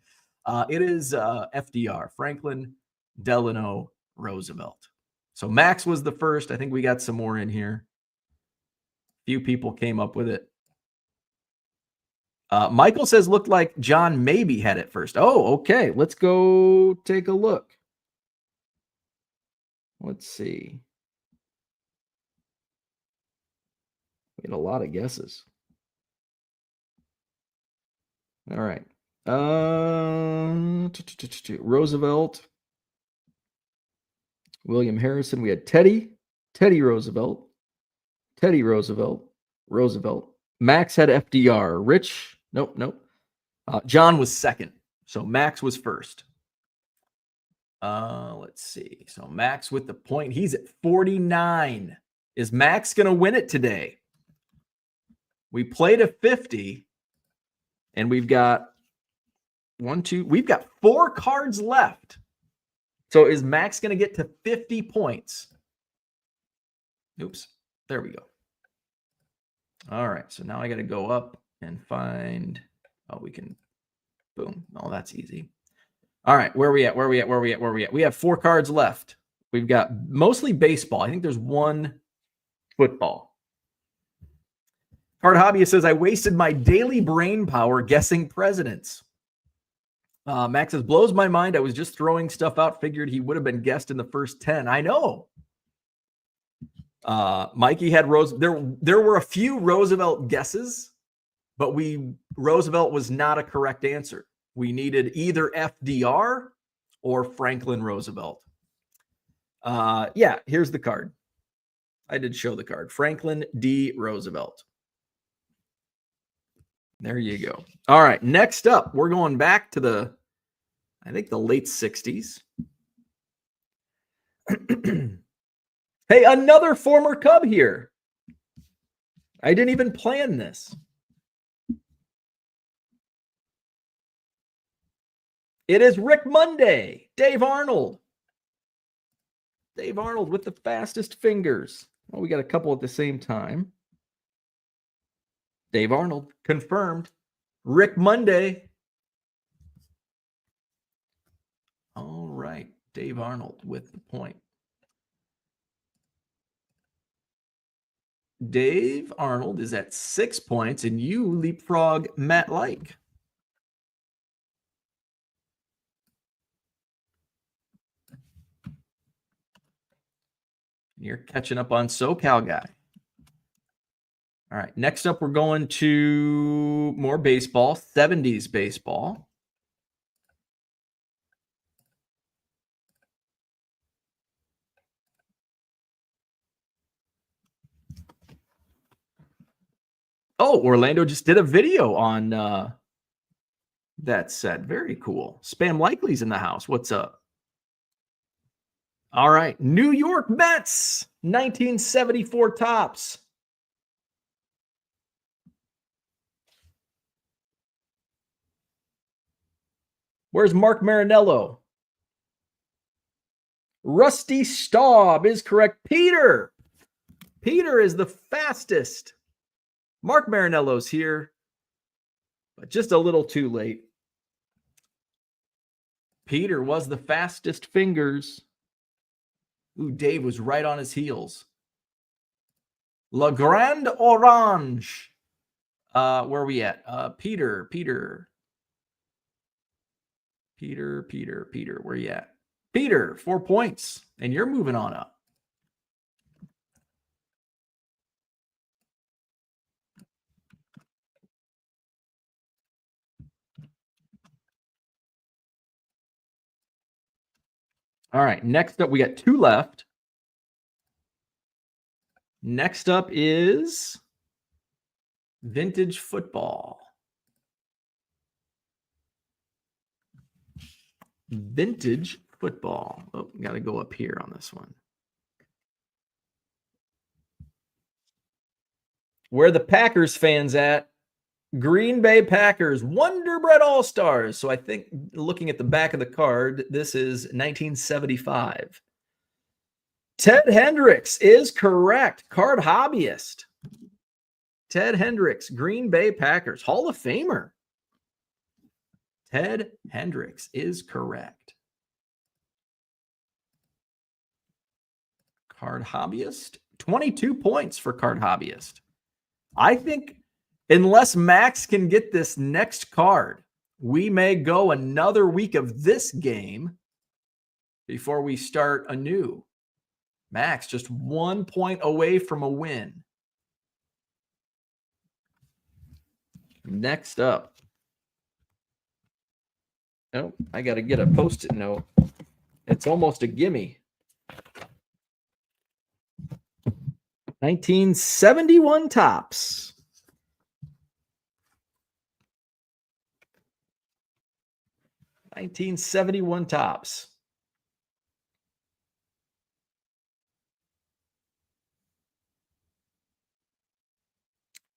It is FDR, Franklin Delano Roosevelt. So Max was the first. I think we got some more in here. Few people came up with it. Michael says looked like John maybe had it first. Oh, okay. Let's go take a look. Let's see. We had a lot of guesses. All right. Roosevelt. William Harrison. We had Teddy Roosevelt. Teddy Roosevelt. Max had FDR. Rich. Nope. John was second. So Max was first. Let's see. So Max with the point. He's at 49. Is Max going to win it today? We played a 50, and we've got we've got 4 cards left. So is Max going to get to 50 points? Oops. There we go. All right. So now I got to go up and find, we can, boom. Oh, that's easy. All right. Where are we at? We have 4 cards left. We've got mostly baseball. I think there's 1 football. Card Hobbyist says, I wasted my daily brain power guessing presidents. Max says, blows my mind. I was just throwing stuff out. Figured he would have been guessed in the first 10. I know. Mikey had there were a few Roosevelt guesses, but Roosevelt was not a correct answer. We needed either FDR or Franklin Roosevelt. Yeah, here's the card. I did show the card. Franklin D. Roosevelt. There you go. All right, next up, we're going back to I think the late 60s. Hey, another former Cub here. I didn't even plan this. It is Rick Monday, Dave Arnold. Dave Arnold with the fastest fingers. Well, we got a couple at the same time. Dave Arnold, confirmed. Rick Monday. All right, Dave Arnold with the point. Dave Arnold is at 6 points, and you leapfrog Matt Like. You're catching up on SoCal guy. All right, next up, we're going to more baseball, 70s baseball. Oh, Orlando just did a video on that set. Very cool. Spam Likely's in the house. What's up? All right, New York Mets, 1974 tops. Where's Mark Marinello? Rusty Staub is correct. Peter is the fastest. Mark Marinello's here, but just a little too late. Peter was the fastest fingers. Ooh, Dave was right on his heels. La Grande Orange. Where are we at? Peter. Where are you at? Peter, 4 points, and you're moving on up. All right, next up, we got 2 left. Next up is vintage football. Vintage football. Oh, got to go up here on this one. Where the Packers fans at? Green Bay Packers, Wonder Bread All-Stars. So I think looking at the back of the card, this is 1975. Ted Hendricks is correct. Card Hobbyist. Ted Hendricks, Green Bay Packers, Hall of Famer. Ted Hendricks is correct. Card Hobbyist, 22 points for Card Hobbyist. I think Unless Max can get this next card, we may go another week of this game before we start anew. Max just 1 point away from a win. Next up. Oh, I got to get a Post-it note. It's almost a gimme. 1971 Topps. $1971 Topps.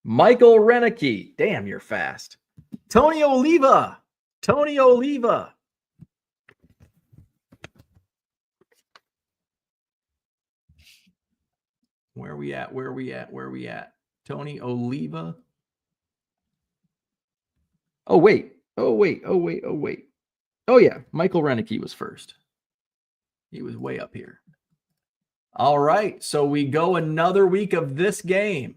Michael Renicky. Damn, you're fast. Tony Oliva. Tony Oliva. Where are we at? Where are we at? Where are we at? Tony Oliva. Oh, wait. Oh, wait. Oh, wait. Oh, wait. Oh, yeah. Michael Renicky was first. He was way up here. All right. So we go another week of this game.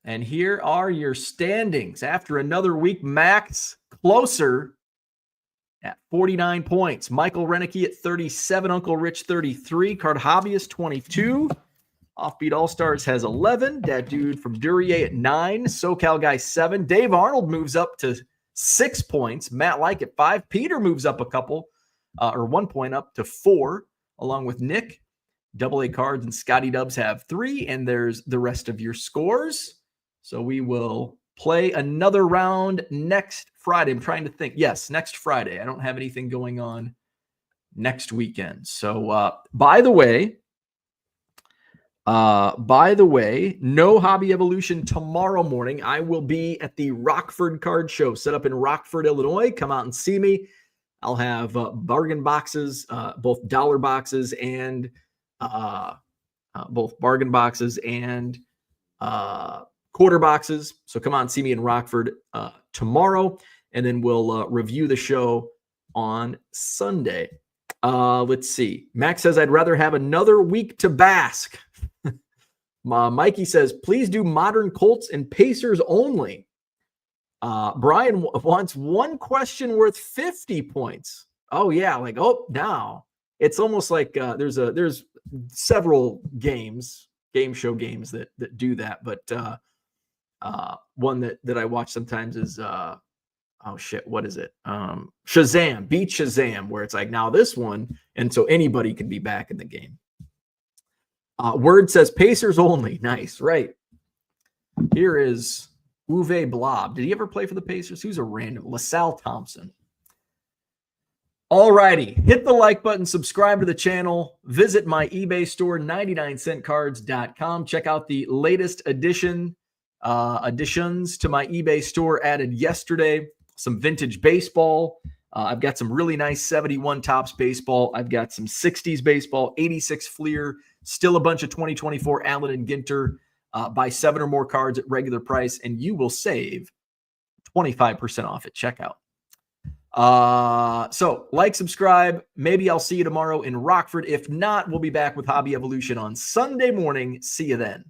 And here are your standings. After another week, Max closer at 49 points. Michael Renicky at 37. Uncle Rich 33. Card Hobbyist 22. Offbeat All-Stars has 11. That dude from Duryea at 9. SoCal Guy 7. Dave Arnold moves up to 6 points. Matt Like at 5. Peter moves up a couple, or 1 point up to 4, along with Nick. AA Cards and Scotty Dubs have 3. And there's the rest of your scores. So we will play another round next Friday. I'm trying to think. Yes, next Friday. I don't have anything going on next weekend. So by the way, no Hobby Evolution tomorrow morning. I will be at the Rockford Card Show set up in Rockford, Illinois. Come out and see me. I'll have bargain boxes, both dollar boxes and quarter boxes. So come on and see me in Rockford tomorrow, and then we'll review the show on Sunday. Let's see. Max says, I'd rather have another week to bask. Mikey says, please do Modern Colts and Pacers only. Brian wants one question worth 50 points. Oh, yeah. Like, oh, now it's almost like there's several game show games that do that. But one that I watch sometimes is oh shit, what is it? Shazam, Beat Shazam, where it's like now this one, and so anybody can be back in the game. Word says Pacers only. Nice, right? Here is Uwe Blob. Did he ever play for the Pacers? Who's a random? LaSalle Thompson. All righty, hit the like button, subscribe to the channel, visit my eBay store, 99centcards.com. Check out the latest additions to my eBay store added yesterday. Some vintage baseball. I've got some really nice 71 Topps baseball. I've got some 60s baseball, 86 Fleer, still a bunch of 2024 Allen and Ginter. Buy 7 or more cards at regular price, and you will save 25% off at checkout. So like, subscribe. Maybe I'll see you tomorrow in Rockford. If not, we'll be back with Hobby Evolution on Sunday morning. See you then.